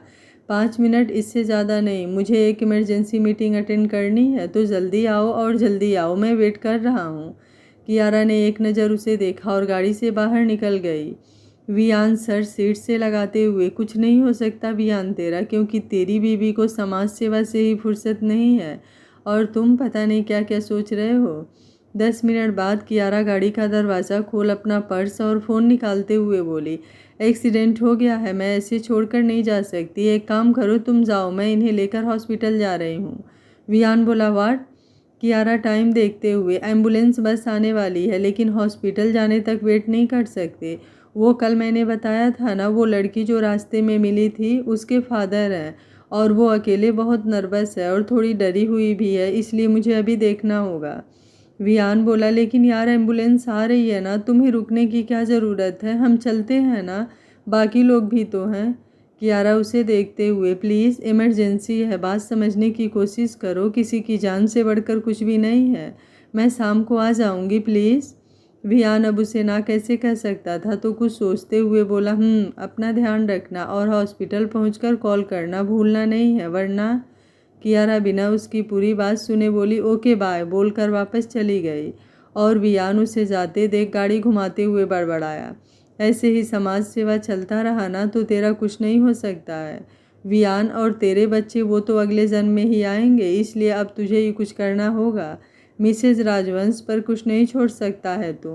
5 मिनट, इससे ज़्यादा नहीं, मुझे एक इमरजेंसी मीटिंग अटेंड करनी है, तो जल्दी आओ और जल्दी आओ, मैं वेट कर रहा हूँ। कियारा ने एक नज़र उसे देखा और गाड़ी से बाहर निकल गई। वियान सर सीट से लगाते हुए, कुछ नहीं हो सकता वियान तेरा, क्योंकि तेरी बीबी को समाज सेवा से ही फुर्सत नहीं है और तुम पता नहीं क्या क्या सोच रहे हो। 10 मिनट बाद कियारा गाड़ी का दरवाज़ा खोल अपना पर्स और फ़ोन निकालते हुए बोली, एक्सीडेंट हो गया है, मैं ऐसे छोड़कर नहीं जा सकती, एक काम करो, तुम जाओ, मैं इन्हें लेकर हॉस्पिटल जा रही हूँ। वियान बोला, वाट? कियारा टाइम देखते हुए, एम्बुलेंस बस आने वाली है, लेकिन हॉस्पिटल जाने तक वेट नहीं कर सकते। वो कल मैंने बताया था ना, वो लड़की जो रास्ते में मिली थी, उसके फादर हैं और वो अकेले बहुत नर्वस है और थोड़ी डरी हुई भी है, इसलिए मुझे अभी देखना होगा। वियान बोला, लेकिन यार एम्बुलेंस आ रही है ना, तुम्हें रुकने की क्या ज़रूरत है, हम चलते हैं ना, बाकी लोग भी तो हैं। कियारा उसे देखते हुए, प्लीज़ इमरजेंसी है, बात समझने की कोशिश करो, किसी की जान से बढ़कर कुछ भी नहीं है, मैं शाम को आ जाऊंगी, प्लीज़। वियान अब उसे ना कैसे कह सकता था, तो कुछ सोचते हुए बोला, अपना ध्यान रखना और हॉस्पिटल पहुंचकर कॉल करना भूलना नहीं है, वरना। कियारा बिना उसकी पूरी बात सुने बोली, ओके बाय, बोलकर वापस चली गई और वियान उसे जाते देख गाड़ी घुमाते हुए बड़बड़ाया, ऐसे ही समाज सेवा चलता रहा ना तो तेरा कुछ नहीं हो सकता है वियान, और तेरे बच्चे वो तो अगले जन्म में ही आएंगे, इसलिए अब तुझे ही कुछ करना होगा। मिसेज राजवंश पर कुछ नहीं छोड़ सकता है तू।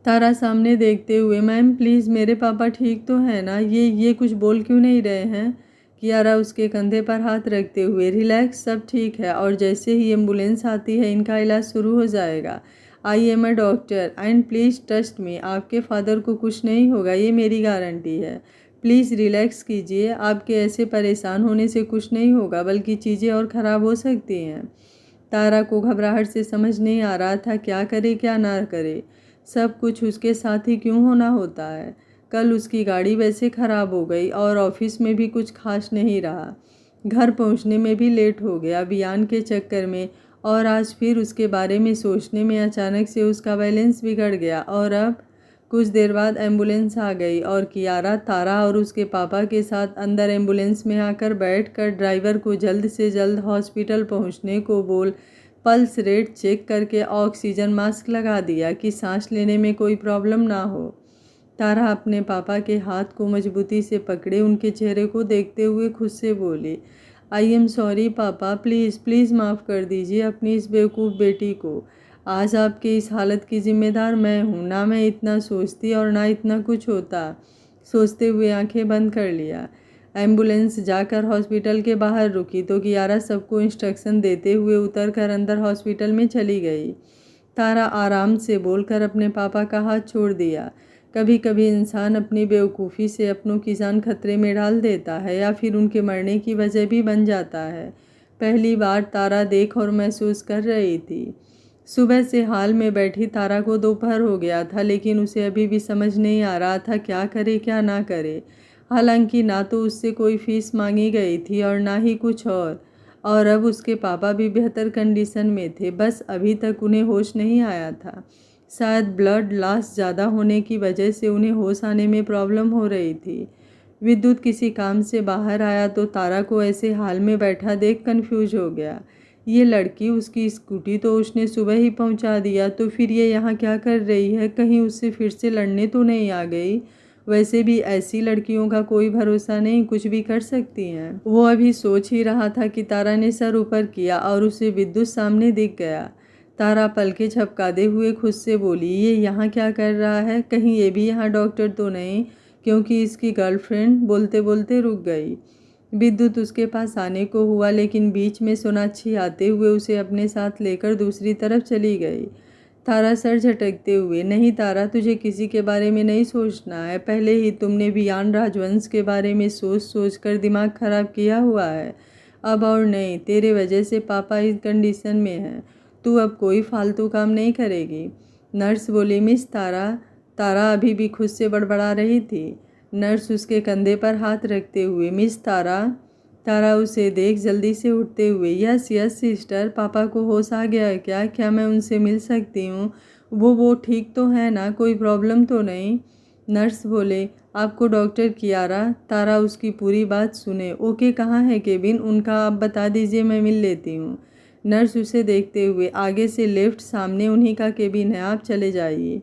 तारा सामने देखते हुए, मैम प्लीज़, मेरे पापा ठीक तो है ना, ये कुछ बोल क्यों नहीं रहे हैं? कियारा उसके कंधे पर हाथ रखते हुए, रिलैक्स, सब ठीक है और जैसे ही एम्बुलेंस आती है इनका इलाज शुरू हो जाएगा। I am a doctor and please trust me, आपके फादर को कुछ नहीं होगा, ये मेरी गारंटी है। प्लीज़ रिलैक्स कीजिए, आपके ऐसे परेशान होने से कुछ नहीं होगा, बल्कि चीज़ें और ख़राब हो सकती हैं। तारा को घबराहट से समझ नहीं आ रहा था क्या करे क्या ना करे, सब कुछ उसके साथ ही क्यों होना होता है। कल उसकी गाड़ी वैसे ख़राब हो गई और ऑफिस में भी कुछ खास नहीं रहा, घर पहुंचने में भी लेट हो गया वियान के चक्कर में, और आज फिर उसके बारे में सोचने में अचानक से उसका बैलेंस बिगड़ गया। और अब कुछ देर बाद एम्बुलेंस आ गई और कियारा, तारा और उसके पापा के साथ अंदर एम्बुलेंस में आकर बैठकर ड्राइवर को जल्द से जल्द हॉस्पिटल पहुंचने को बोल पल्स रेट चेक करके ऑक्सीजन मास्क लगा दिया कि सांस लेने में कोई प्रॉब्लम ना हो। तारा अपने पापा के हाथ को मजबूती से पकड़े उनके चेहरे को देखते हुए खुद से बोली, आई एम सॉरी पापा, प्लीज़ प्लीज़ माफ़ कर दीजिए अपनी इस बेवकूफ़ बेटी को। आज आपके इस हालत की जिम्मेदार मैं हूँ। ना मैं इतना सोचती और ना इतना कुछ होता। सोचते हुए आंखें बंद कर लिया। एम्बुलेंस जाकर हॉस्पिटल के बाहर रुकी तो कियारा सबको इंस्ट्रक्शन देते हुए उतर कर अंदर हॉस्पिटल में चली गई। तारा आराम से बोलकर अपने पापा का हाथ छोड़ दिया। कभी कभी इंसान अपनी बेवकूफ़ी से अपनों की जान खतरे में डाल देता है या फिर उनके मरने की वजह भी बन जाता है। पहली बार तारा देख और महसूस कर रही थी। सुबह से हाल में बैठी तारा को दोपहर हो गया था, लेकिन उसे अभी भी समझ नहीं आ रहा था क्या करे क्या ना करे। हालांकि ना तो उससे कोई फीस मांगी गई थी और ना ही कुछ और अब उसके पापा भी बेहतर कंडीशन में थे, बस अभी तक उन्हें होश नहीं आया था। शायद ब्लड लॉस ज़्यादा होने की वजह से उन्हें होश आने में प्रॉब्लम हो रही थी। विद्युत किसी काम से बाहर आया तो तारा को ऐसे हाल में बैठा देख कंफ्यूज हो गया। ये लड़की, उसकी स्कूटी तो उसने सुबह ही पहुंचा दिया, तो फिर ये यहाँ क्या कर रही है? कहीं उससे फिर से लड़ने तो नहीं आ गई? वैसे भी ऐसी लड़कियों का कोई भरोसा नहीं, कुछ भी कर सकती हैं। वो अभी सोच ही रहा था कि तारा ने सर ऊपर किया और उसे विद्युत सामने दिख गया। तारा पलके झपकाते हुए खुद से बोली, ये यहाँ क्या कर रहा है? कहीं ये भी यहाँ डॉक्टर तो नहीं? क्योंकि इसकी गर्लफ्रेंड बोलते बोलते रुक गई। विद्युत उसके पास आने को हुआ, लेकिन बीच में सोनाक्षी आते हुए उसे अपने साथ लेकर दूसरी तरफ चली गई। तारा सर झटकते हुए, नहीं तारा, तुझे किसी के बारे में नहीं सोचना है। पहले ही तुमने वियान राजवंश के बारे में सोच सोच कर दिमाग खराब किया हुआ है। अब और नहीं, तेरे वजह से पापा इस कंडीशन में हैं। तू अब कोई फालतू काम नहीं करेगी। नर्स बोली, मिस तारा। तारा अभी भी खुद से बड़बड़ा रही थी। नर्स उसके कंधे पर हाथ रखते हुए, मिस तारा। तारा उसे देख जल्दी से उठते हुए, यस यस सिस्टर, पापा को होश आ गया है क्या? क्या मैं उनसे मिल सकती हूँ? वो ठीक तो है ना? कोई प्रॉब्लम तो नहीं? नर्स बोले, आपको डॉक्टर कियारा। तारा उसकी पूरी बात सुने। ओके, कहाँ है केबिन उनका? आप बता दीजिए, मैं मिल लेती हूँ। नर्स उसे देखते हुए, आगे से लेफ्ट, सामने उन्हीं का केबिन है, आप चले जाइए।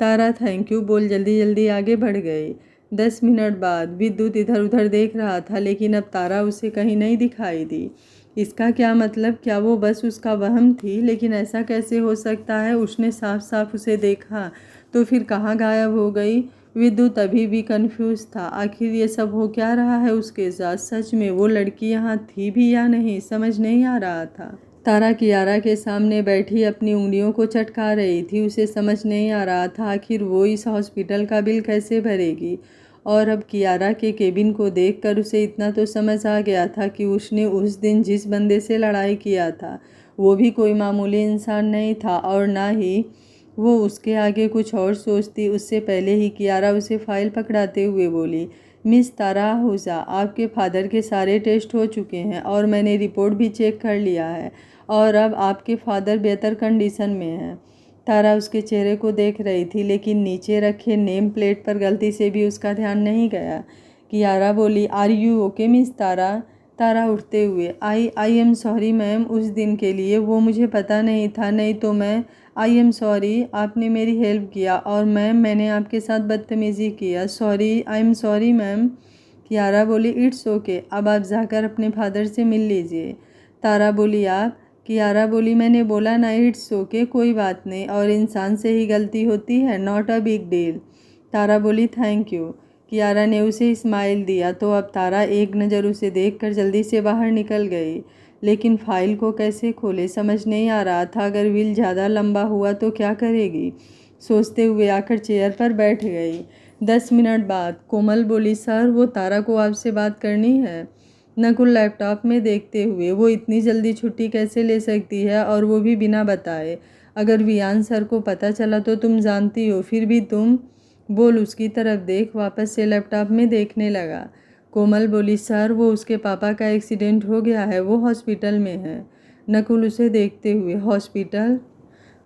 तारा थैंक यू बोल जल्दी जल्दी आगे बढ़ गई। 10 मिनट बाद विद्युत इधर उधर देख रहा था, लेकिन अब तारा उसे कहीं नहीं दिखाई दी। इसका क्या मतलब? क्या वो बस उसका वहम थी? लेकिन ऐसा कैसे हो सकता है? उसने साफ साफ उसे देखा, तो फिर कहाँ गायब हो गई? विद्युत अभी भी कंफ्यूज था। आखिर ये सब हो क्या रहा है उसके साथ? सच में वो लड़की यहाँ थी भी या नहीं, समझ नहीं आ रहा था। तारा कियारा के सामने बैठी अपनी उंगलियों को चटका रही थी। उसे समझ नहीं आ रहा था आखिर वो इस हॉस्पिटल का बिल कैसे भरेगी। और अब कियारा के केबिन को देखकर उसे इतना तो समझ आ गया था कि उसने उस दिन जिस बंदे से लड़ाई किया था वो भी कोई मामूली इंसान नहीं था, और ना ही वो उसके आगे कुछ और सोचती। उससे पहले ही कियारा उसे फाइल पकड़ाते हुए बोली, मिस तारा आहूजा, आपके फादर के सारे टेस्ट हो चुके हैं और मैंने रिपोर्ट भी चेक कर लिया है, और अब आपके फादर बेहतर कंडीशन में हैं। तारा उसके चेहरे को देख रही थी, लेकिन नीचे रखे नेम प्लेट पर गलती से भी उसका ध्यान नहीं गया। कियारा बोली, आर यू ओके मिस तारा? तारा उठते हुए, आई एम सॉरी मैम, उस दिन के लिए वो मुझे पता नहीं था, नहीं तो मैं आई एम सॉरी, आपने मेरी हेल्प किया, और मैम मैंने आपके साथ बदतमीज़ी किया, sorry, I am sorry ma'am. Kiara बोली, इट्स ओके, अब आप जाकर अपने फादर से मिल लीजिए। तारा बोली, आप? कियारा बोली, मैंने बोला ना, इट्स ओके, कोई बात नहीं, और इंसान से ही गलती होती है, नॉट अ बिग डील। तारा बोली, थैंक यू। कियारा ने उसे स्माइल दिया तो अब तारा एक नज़र उसे देखकर जल्दी से बाहर निकल गई। लेकिन फाइल को कैसे खोले समझ नहीं आ रहा था। अगर बिल ज़्यादा लंबा हुआ तो क्या करेगी? सोचते हुए आकर चेयर पर बैठ गई। 10 मिनट बाद कोमल बोली, सर वो तारा को आपसे बात करनी है। नकुल लैपटॉप में देखते हुए, वो इतनी जल्दी छुट्टी कैसे ले सकती है, और वो भी बिना बताए? अगर वियान सर को पता चला तो तुम जानती हो, फिर भी तुम बोल उसकी तरफ देख। वापस से लैपटॉप में देखने लगा। कोमल बोली, सर वो उसके पापा का एक्सीडेंट हो गया है, वो हॉस्पिटल में है। नकुल उसे देखते हुए, हॉस्पिटल?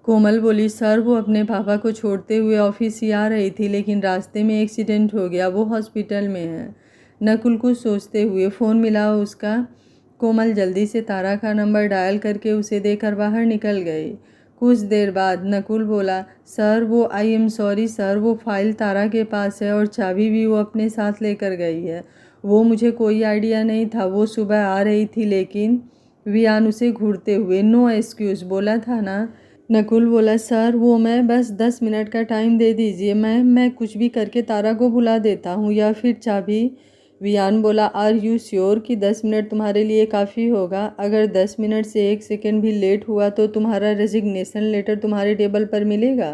कोमल बोली, सर वो अपने पापा को छोड़ते हुए ऑफिस ही आ रही थी, लेकिन रास्ते में एक्सीडेंट हो गया, वो हॉस्पिटल में है। नकुल कुछ सोचते हुए, फ़ोन मिला उसका? कोमल जल्दी से तारा का नंबर डायल करके उसे देकर बाहर निकल गई। कुछ देर बाद नकुल बोला, सर वो आई एम सॉरी सर, वो फाइल तारा के पास है और चाबी भी वो अपने साथ लेकर गई है। वो मुझे कोई आइडिया नहीं था, वो सुबह आ रही थी, लेकिन वियान उसे घूरते हुए, नो एक्सक्यूज़ बोला था ना। नकुल बोला, सर वो मैं बस 10 मिनट का टाइम दे दीजिए, मैं कुछ भी करके तारा को बुला देता हूँ, या फिर चाबी। वियान बोला, आर यू श्योर कि 10 मिनट तुम्हारे लिए काफ़ी होगा? अगर 10 मिनट से 1 सेकेंड भी लेट हुआ तो तुम्हारा रेजिग्नेशन लेटर तुम्हारे टेबल पर मिलेगा।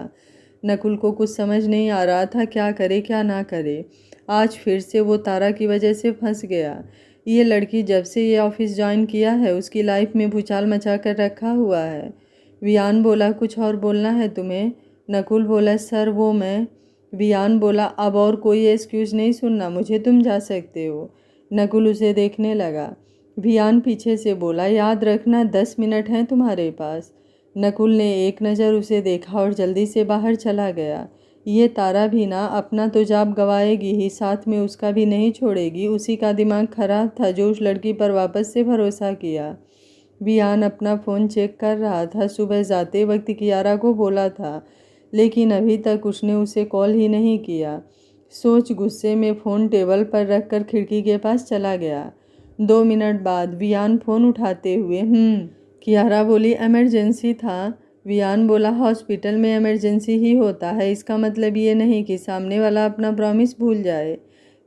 नकुल को कुछ समझ नहीं आ रहा था, क्या करे क्या ना करे। आज फिर से वो तारा की वजह से फंस गया। ये लड़की जब से ये ऑफिस ज्वाइन किया है उसकी लाइफ में भूचाल मचा कर रखा हुआ है। वियान बोला, कुछ और बोलना है तुम्हें? नकुल बोला, सर वो मैं। वियान बोला, अब और कोई एक्सक्यूज़ नहीं सुनना मुझे, तुम जा सकते हो। नकुल उसे देखने लगा। वियान पीछे से बोला, याद रखना 10 मिनट हैं तुम्हारे पास। नकुल ने एक नज़र उसे देखा और जल्दी से बाहर चला गया। ये तारा भी ना अपना तो जाब गवाएगी ही, साथ में उसका भी नहीं छोड़ेगी। उसी का दिमाग खराब था जो उस लड़की पर वापस से भरोसा किया। वियान अपना फ़ोन चेक कर रहा था। सुबह जाते वक्त कियारा को बोला था, लेकिन अभी तक उसने उसे कॉल ही नहीं किया। सोच गुस्से में फ़ोन टेबल पर रखकर खिड़की के पास चला गया। 2 मिनट बाद वियान फ़ोन उठाते हुए कियारा बोली, इमरजेंसी था। वियान बोला, हॉस्पिटल में इमरजेंसी ही होता है, इसका मतलब ये नहीं कि सामने वाला अपना प्रॉमिस भूल जाए।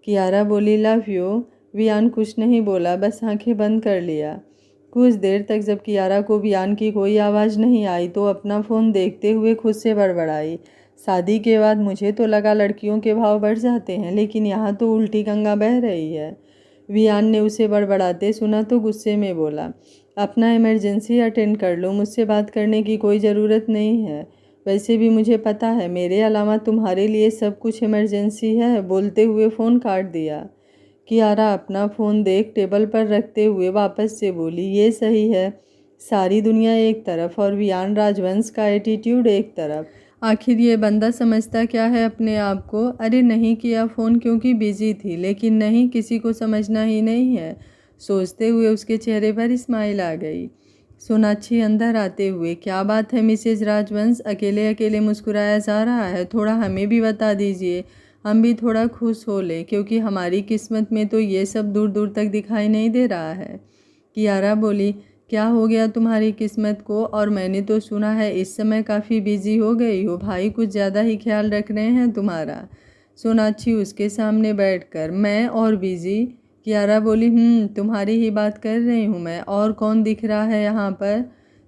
कियारा बोली, लव यू। वियान कुछ नहीं बोला, बस आंखें बंद कर लिया। कुछ देर तक जब कियारा को वियान की कोई आवाज़ नहीं आई तो अपना फ़ोन देखते हुए खुद से बड़बड़ाई, शादी के बाद मुझे तो लगा लड़कियों के भाव बढ़ जाते हैं, लेकिन यहाँ तो उल्टी गंगा बह रही है। वियान ने उसे बड़बड़ाते सुना तो गुस्से में बोला, अपना इमरजेंसी अटेंड कर लो, मुझसे बात करने की कोई ज़रूरत नहीं है। वैसे भी मुझे पता है मेरे अलावा तुम्हारे लिए सब कुछ इमरजेंसी है। बोलते हुए फ़ोन काट दिया। कियारा अपना फ़ोन देख टेबल पर रखते हुए वापस से बोली, ये सही है, सारी दुनिया एक तरफ और वियान राजवंश का एटीट्यूड एक तरफ। आखिर ये बंदा समझता क्या है अपने आप को? अरे नहीं किया फ़ोन क्योंकि बिजी थी, लेकिन नहीं, किसी को समझना ही नहीं है। सोचते हुए उसके चेहरे पर स्माइल आ गई। सोनाक्षी अंदर आते हुए, क्या बात है मिसेज राजवंश, अकेले अकेले मुस्कुराया जा रहा है, थोड़ा हमें भी बता दीजिए, हम भी थोड़ा खुश हो लें, क्योंकि हमारी किस्मत में तो ये सब दूर दूर तक दिखाई नहीं दे रहा है। कियारा बोली, क्या हो गया तुम्हारी किस्मत को? और मैंने तो सुना है इस समय काफ़ी बिजी हो गई हो, भाई कुछ ज़्यादा ही ख्याल रख रहे हैं तुम्हारा। सोनाक्षी उसके सामने बैठकर, मैं और बिजी? कियारा बोली, तुम्हारी ही बात कर रही हूँ मैं, और कौन दिख रहा है यहाँ पर?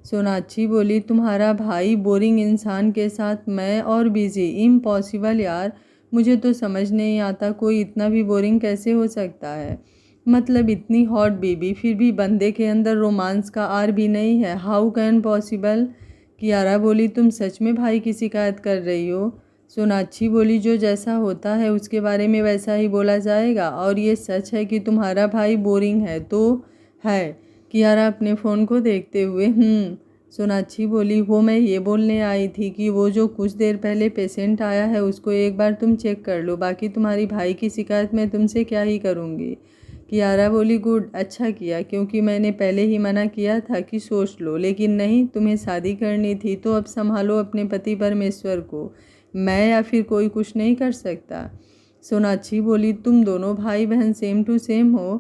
सोनाक्षी बोली, तुम्हारा भाई, बोरिंग इंसान के साथ मैं और बिजी? इम्पॉसिबल यार, मुझे तो समझ नहीं आता कोई इतना भी बोरिंग कैसे हो सकता है। मतलब इतनी हॉट बीबी, फिर भी बंदे के अंदर रोमांस का आर भी नहीं है, हाउ कैन पॉसिबल? कियारा बोली, तुम सच में भाई की शिकायत कर रही हो? सोनाक्षी बोली, जो जैसा होता है उसके बारे में वैसा ही बोला जाएगा, और ये सच है कि तुम्हारा भाई बोरिंग है तो है। कियारा अपने फ़ोन को देखते हुए सोनाक्षी बोली, वो मैं ये बोलने आई थी कि वो जो कुछ देर पहले पेशेंट आया है उसको एक बार तुम चेक कर लो, बाकी तुम्हारी भाई की शिकायत मैं तुमसे क्या ही करूँगी। कियारा बोली, गुड, अच्छा किया, क्योंकि मैंने पहले ही मना किया था कि सोच लो, लेकिन नहीं, तुम्हें शादी करनी थी तो अब संभालो अपने पति परमेश्वर को, मैं या फिर कोई कुछ नहीं कर सकता। सोनाक्षी बोली, तुम दोनों भाई बहन सेम टू सेम हो।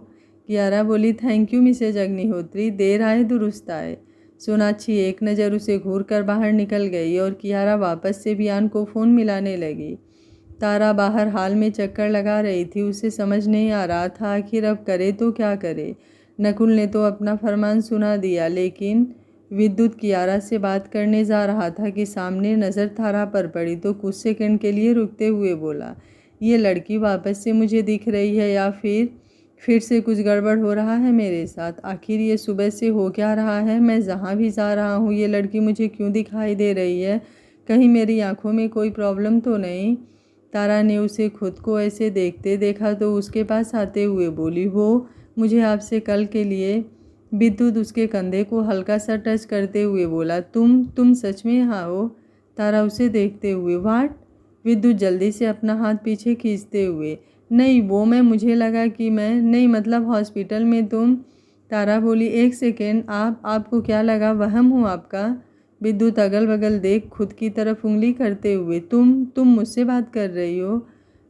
कियारा बोली, थैंक यू मिसेज अग्निहोत्री, देर आए दुरुस्त आए। सोनाक्षी एक नज़र उसे घूर कर बाहर निकल गई और कियारा वापस से वियान को फ़ोन मिलाने लगी। तारा बाहर हाल में चक्कर लगा रही थी, उसे समझ नहीं आ रहा था आखिर अब करे तो क्या करे। नकुल ने तो अपना फरमान सुना दिया, लेकिन विद्युत कियारा से बात करने जा रहा था कि सामने नज़र तारा पर पड़ी तो कुछ सेकंड के लिए रुकते हुए बोला, ये लड़की वापस से मुझे दिख रही है या फिर से कुछ गड़बड़ हो रहा है मेरे साथ? आखिर ये सुबह से हो क्या रहा है? मैं जहाँ भी जा रहा हूँ ये लड़की मुझे क्यों दिखाई दे रही है? कहीं मेरी आँखों में कोई प्रॉब्लम तो नहीं? तारा ने उसे खुद को ऐसे देखते देखा तो उसके पास आते हुए बोली, वो मुझे आपसे कल के लिए। विद्युत उसके कंधे को हल्का सा टच करते हुए बोला, तुम सच में यहाँ हो? तारा उसे देखते हुए, वाट? विद्युत जल्दी से अपना हाथ पीछे खींचते हुए, नहीं वो मैं, मुझे लगा कि मैं नहीं, मतलब हॉस्पिटल में तुम। तारा बोली, एक सेकेंड, आपको क्या लगा वहम हूँ आपका? विद्युत अगल बगल देख खुद की तरफ उंगली करते हुए, तुम मुझसे बात कर रही हो?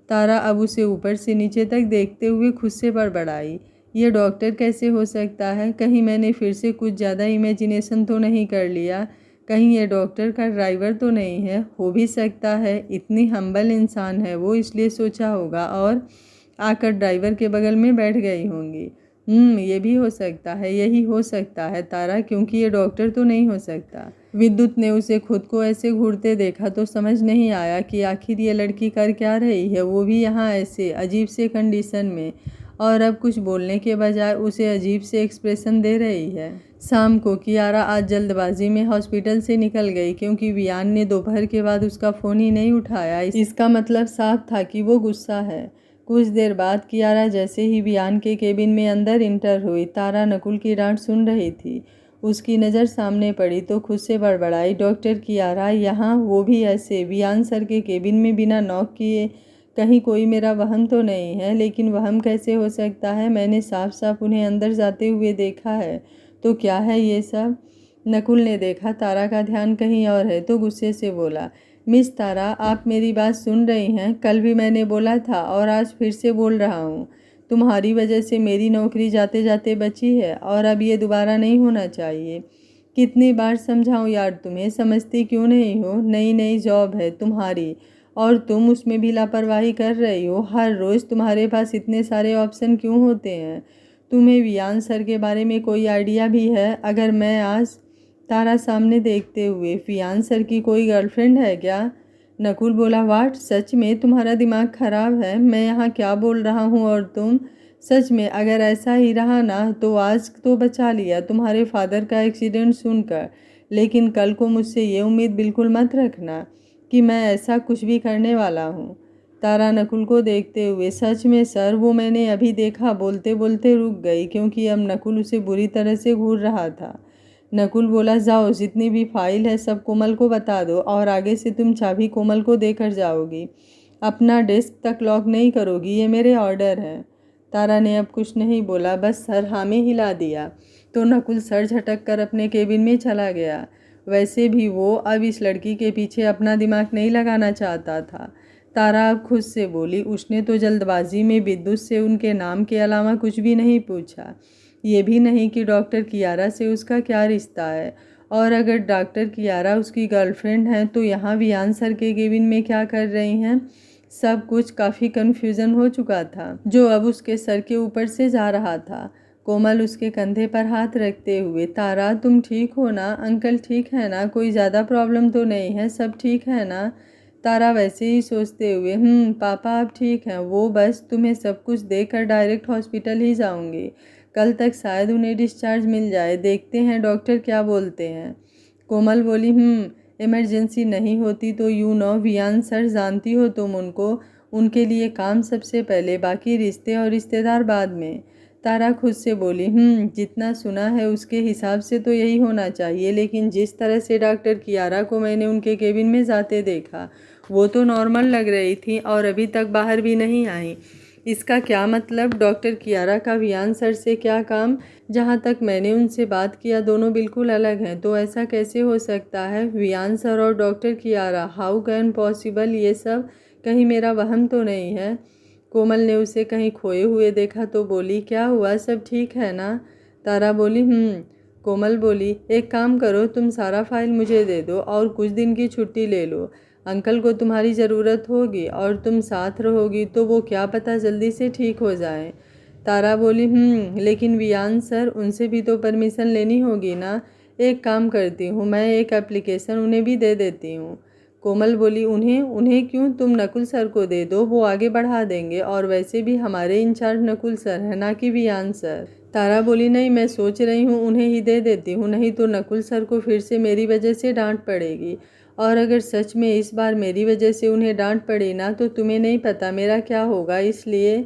तारा अब उसे ऊपर से नीचे तक देखते हुए खुद से बड़बड़ाई, ये डॉक्टर कैसे हो सकता है? कहीं मैंने फिर से कुछ ज़्यादा इमेजिनेशन तो नहीं कर लिया? कहीं ये डॉक्टर का ड्राइवर तो नहीं है, हो भी सकता है, इतनी हम्बल इंसान है वो, इसलिए सोचा होगा और आकर ड्राइवर के बगल में बैठ गई होंगी। ये भी हो सकता है, यही हो सकता है तारा, क्योंकि ये डॉक्टर तो नहीं हो सकता। विद्युत ने उसे खुद को ऐसे घूरते देखा तो समझ नहीं आया कि आखिर ये लड़की कर क्या रही है, वो भी यहाँ ऐसे अजीब से कंडीशन में, और अब कुछ बोलने के बजाय उसे अजीब से एक्सप्रेशन दे रही है। शाम को कियारा आज जल्दबाजी में हॉस्पिटल से निकल गई क्योंकि वियान ने दोपहर के बाद उसका फ़ोन ही नहीं उठाया। इसका मतलब साफ था कि वो गुस्सा है। कुछ देर बाद कियारा जैसे ही वियान के केबिन में अंदर इंटर हुई, तारा नकुल की डांट सुन रही थी। उसकी नज़र सामने पड़ी तो खुद से बड़बड़ाई, डॉक्टर कियारा यहाँ, वो भी ऐसे वियान सर के केबिन में बिना नॉक किए। कहीं कोई मेरा वहम तो नहीं है? लेकिन वहम कैसे हो सकता है, मैंने साफ साफ उन्हें अंदर जाते हुए देखा है। तो क्या है ये सब? नकुल ने देखा तारा का ध्यान कहीं और है तो गुस्से से बोला, मिस तारा, आप मेरी बात सुन रही हैं? कल भी मैंने बोला था और आज फिर से बोल रहा हूँ, तुम्हारी वजह से मेरी नौकरी जाते जाते बची है और अब ये दोबारा नहीं होना चाहिए। कितनी बार समझाऊँ यार तुम्हें, समझती क्यों नहीं हो? नई नई जॉब है तुम्हारी और तुम उसमें भी लापरवाही कर रही हो। हर रोज़ तुम्हारे पास इतने सारे ऑप्शन क्यों होते हैं? तुम्हें वियान सर के बारे में कोई आइडिया भी है? अगर मैं आज तारा सामने देखते हुए, वियान सर की कोई गर्लफ्रेंड है क्या? नकुल बोला, वाट, सच में तुम्हारा दिमाग खराब है? मैं यहाँ क्या बोल रहा हूँ और तुम? सच में अगर ऐसा ही रहा ना तो आज तो बचा लिया तुम्हारे फादर का एक्सीडेंट सुनकर, लेकिन कल को मुझसे ये उम्मीद बिल्कुल मत रखना कि मैं ऐसा कुछ भी करने वाला हूँ। तारा नकुल को देखते हुए, सच में सर, वो मैंने अभी देखा, बोलते बोलते रुक गई क्योंकि अब नकुल उसे बुरी तरह से घूर रहा था। नकुल बोला, जाओ, जितनी भी फाइल है सब कोमल को बता दो और आगे से तुम चाबी कोमल को देकर जाओगी। अपना डेस्क तक लॉक नहीं करोगी, ये मेरे ऑर्डर हैं। तारा ने अब कुछ नहीं बोला, बस सर हाँ में हिला दिया तो नकुल सर झटक कर अपने केबिन में चला गया। वैसे भी वो अब इस लड़की के पीछे अपना दिमाग नहीं लगाना चाहता था। तारा अब खुद से बोली, उसने तो जल्दबाजी में विद्युत से उनके नाम के अलावा कुछ भी नहीं पूछा, ये भी नहीं कि डॉक्टर कियारा से उसका क्या रिश्ता है, और अगर डॉक्टर कियारा उसकी गर्लफ्रेंड है तो यहाँ वियान सर के केबिन में क्या कर रही हैं? सब कुछ काफ़ी कन्फ्यूज़न हो चुका था, जो अब उसके सर के ऊपर से जा रहा था। कोमल उसके कंधे पर हाथ रखते हुए, तारा तुम ठीक हो ना? अंकल ठीक है ना? कोई ज़्यादा प्रॉब्लम तो नहीं है? सब ठीक है ना? तारा वैसे ही सोचते हुए, पापा अब ठीक हैं, वो बस तुम्हें सब कुछ देकर डायरेक्ट हॉस्पिटल ही जाऊंगी। कल तक शायद उन्हें डिस्चार्ज मिल जाए, देखते हैं डॉक्टर क्या बोलते हैं। कोमल बोली, इमरजेंसी नहीं होती तो वियान सर, जानती हो तुम उनको, उनके लिए काम सबसे पहले, बाकी रिश्ते और रिश्तेदार बाद में। तारा खुद से बोली, जितना सुना है उसके हिसाब से तो यही होना चाहिए, लेकिन जिस तरह से डॉक्टर कियारा को मैंने उनके केबिन में जाते देखा, वो तो नॉर्मल लग रही थी और अभी तक बाहर भी नहीं आई। इसका क्या मतलब? डॉक्टर कियारा का वियान सर से क्या काम? जहाँ तक मैंने उनसे बात किया दोनों बिल्कुल अलग हैं, तो ऐसा कैसे हो सकता है? वियान सर और doctor Kiara, how can possible? ये सब कहीं मेरा वहम तो नहीं है? कोमल ने उसे कहीं खोए हुए देखा तो बोली, क्या हुआ, सब ठीक है ना? तारा बोली, कोमल बोली, एक काम करो, तुम सारा फाइल मुझे दे दो और कुछ दिन की छुट्टी ले लो। अंकल को तुम्हारी ज़रूरत होगी और तुम साथ रहोगी तो वो क्या पता जल्दी से ठीक हो जाए। तारा बोली, लेकिन वियान सर, उनसे भी तो परमिशन लेनी होगी ना? एक काम करती हूँ, मैं एक एप्लीकेशन उन्हें भी दे देती हूँ। कोमल बोली, उन्हें क्यों? तुम नकुल सर को दे दो, वो आगे बढ़ा देंगे, और वैसे भी हमारे इंचार्ज नकुल सर है, ना कि वियान सर। तारा बोली, नहीं, मैं सोच रही हूँ उन्हें ही दे देती हूँ, नहीं तो नकुल सर को फिर से मेरी वजह से डांट पड़ेगी, और अगर सच में इस बार मेरी वजह से उन्हें डांट पड़ी ना तो तुम्हें नहीं पता मेरा क्या होगा, इसलिए।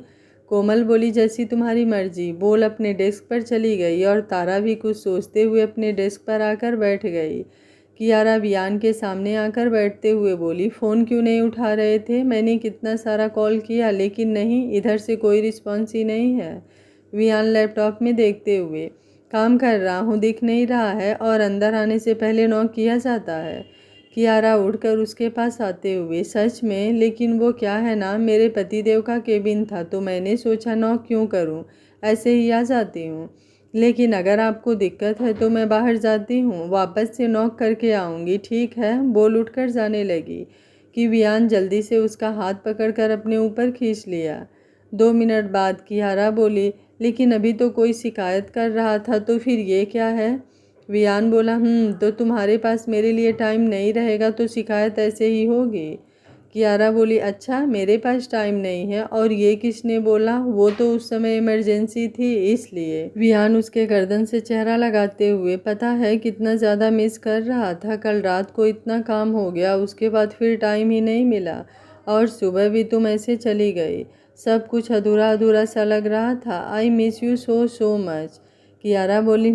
कोमल बोली, जैसी तुम्हारी मर्जी, बोल अपने डेस्क पर चली गई और तारा भी कुछ सोचते हुए अपने डेस्क पर आकर बैठ गई। कियारा वियान के सामने आकर बैठते हुए बोली, फ़ोन क्यों नहीं उठा रहे थे? मैंने कितना सारा कॉल किया लेकिन नहीं, इधर से कोई रिस्पॉन्स ही नहीं है। वियान लैपटॉप में देखते हुए, काम कर रहा हूँ, दिख नहीं रहा है, और अंदर आने से पहले नॉक किया जाता है। कियारा उठकर उसके पास आते हुए, सच में? लेकिन वो क्या है ना, मेरे पतिदेव का केबिन था तो मैंने सोचा नॉक क्यों करूं, ऐसे ही आ जाती हूँ। लेकिन अगर आपको दिक्कत है तो मैं बाहर जाती हूँ, वापस से नॉक करके आऊँगी, ठीक है? बोल उठकर जाने लगी कि वियान जल्दी से उसका हाथ पकड़कर अपने ऊपर खींच लिया। 2 मिनट बाद कियारा बोली, लेकिन अभी तो कोई शिकायत कर रहा था, तो फिर ये क्या है? वियान बोला, तो तुम्हारे पास मेरे लिए टाइम नहीं रहेगा तो शिकायत ऐसे ही होगी। कियारा बोली, अच्छा मेरे पास टाइम नहीं है, और ये किसने बोला? वो तो उस समय इमरजेंसी थी इसलिए। वियान उसके गर्दन से चेहरा लगाते हुए, पता है कितना ज़्यादा मिस कर रहा था, कल रात को इतना काम हो गया, उसके बाद फिर टाइम ही नहीं मिला, और सुबह भी तुम ऐसे चली गई, सब कुछ अधूरा अधूरा सा लग रहा था। I miss you so so much. Kiara बोली,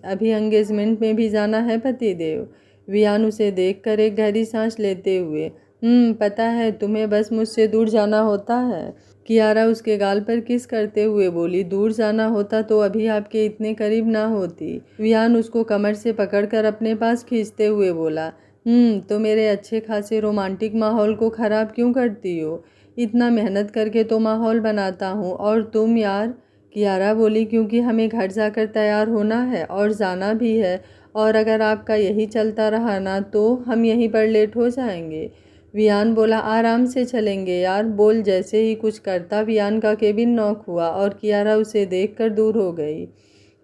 अभी एंगेजमेंट में भी जाना है पतिदेव। वियान उसे देखकर एक गहरी सांस लेते हुए, पता है तुम्हें बस मुझसे दूर जाना होता है। कियारा उसके गाल पर किस करते हुए बोली, दूर जाना होता तो अभी आपके इतने करीब ना होती। वियान उसको कमर से पकड़कर अपने पास खींचते हुए बोला, तो मेरे अच्छे खासे रोमांटिक माहौल को ख़राब क्यों करती हो? इतना मेहनत करके तो माहौल बनाता हूँ, और तुम यार। कियारा बोली, क्योंकि हमें घर जाकर तैयार होना है और जाना भी है, और अगर आपका यही चलता रहा ना तो हम यहीं पर लेट हो जाएंगे। वियान बोला, आराम से चलेंगे यार। बोल जैसे ही कुछ करता वियान का केबिन नॉक हुआ और कियारा उसे देखकर दूर हो गई।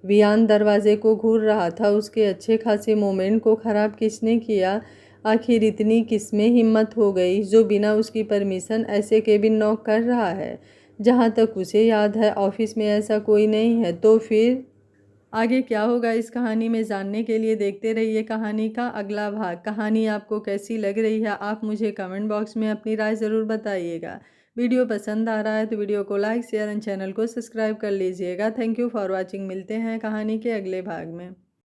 वियान दरवाजे को घूर रहा था, उसके अच्छे खासे मोमेंट को ख़राब किसने किया? आखिर इतनी किसमें हिम्मत हो गई जो बिना उसकी परमिशन ऐसे केबिन नॉक कर रहा है? जहाँ तक उसे याद है ऑफिस में ऐसा कोई नहीं है। तो फिर आगे क्या होगा इस कहानी में जानने के लिए देखते रहिए कहानी का अगला भाग। कहानी आपको कैसी लग रही है आप मुझे कमेंट बॉक्स में अपनी राय ज़रूर बताइएगा। वीडियो पसंद आ रहा है तो वीडियो को लाइक शेयर एंड चैनल को सब्सक्राइब कर लीजिएगा। Thank you for watching. मिलते हैं कहानी के अगले भाग में।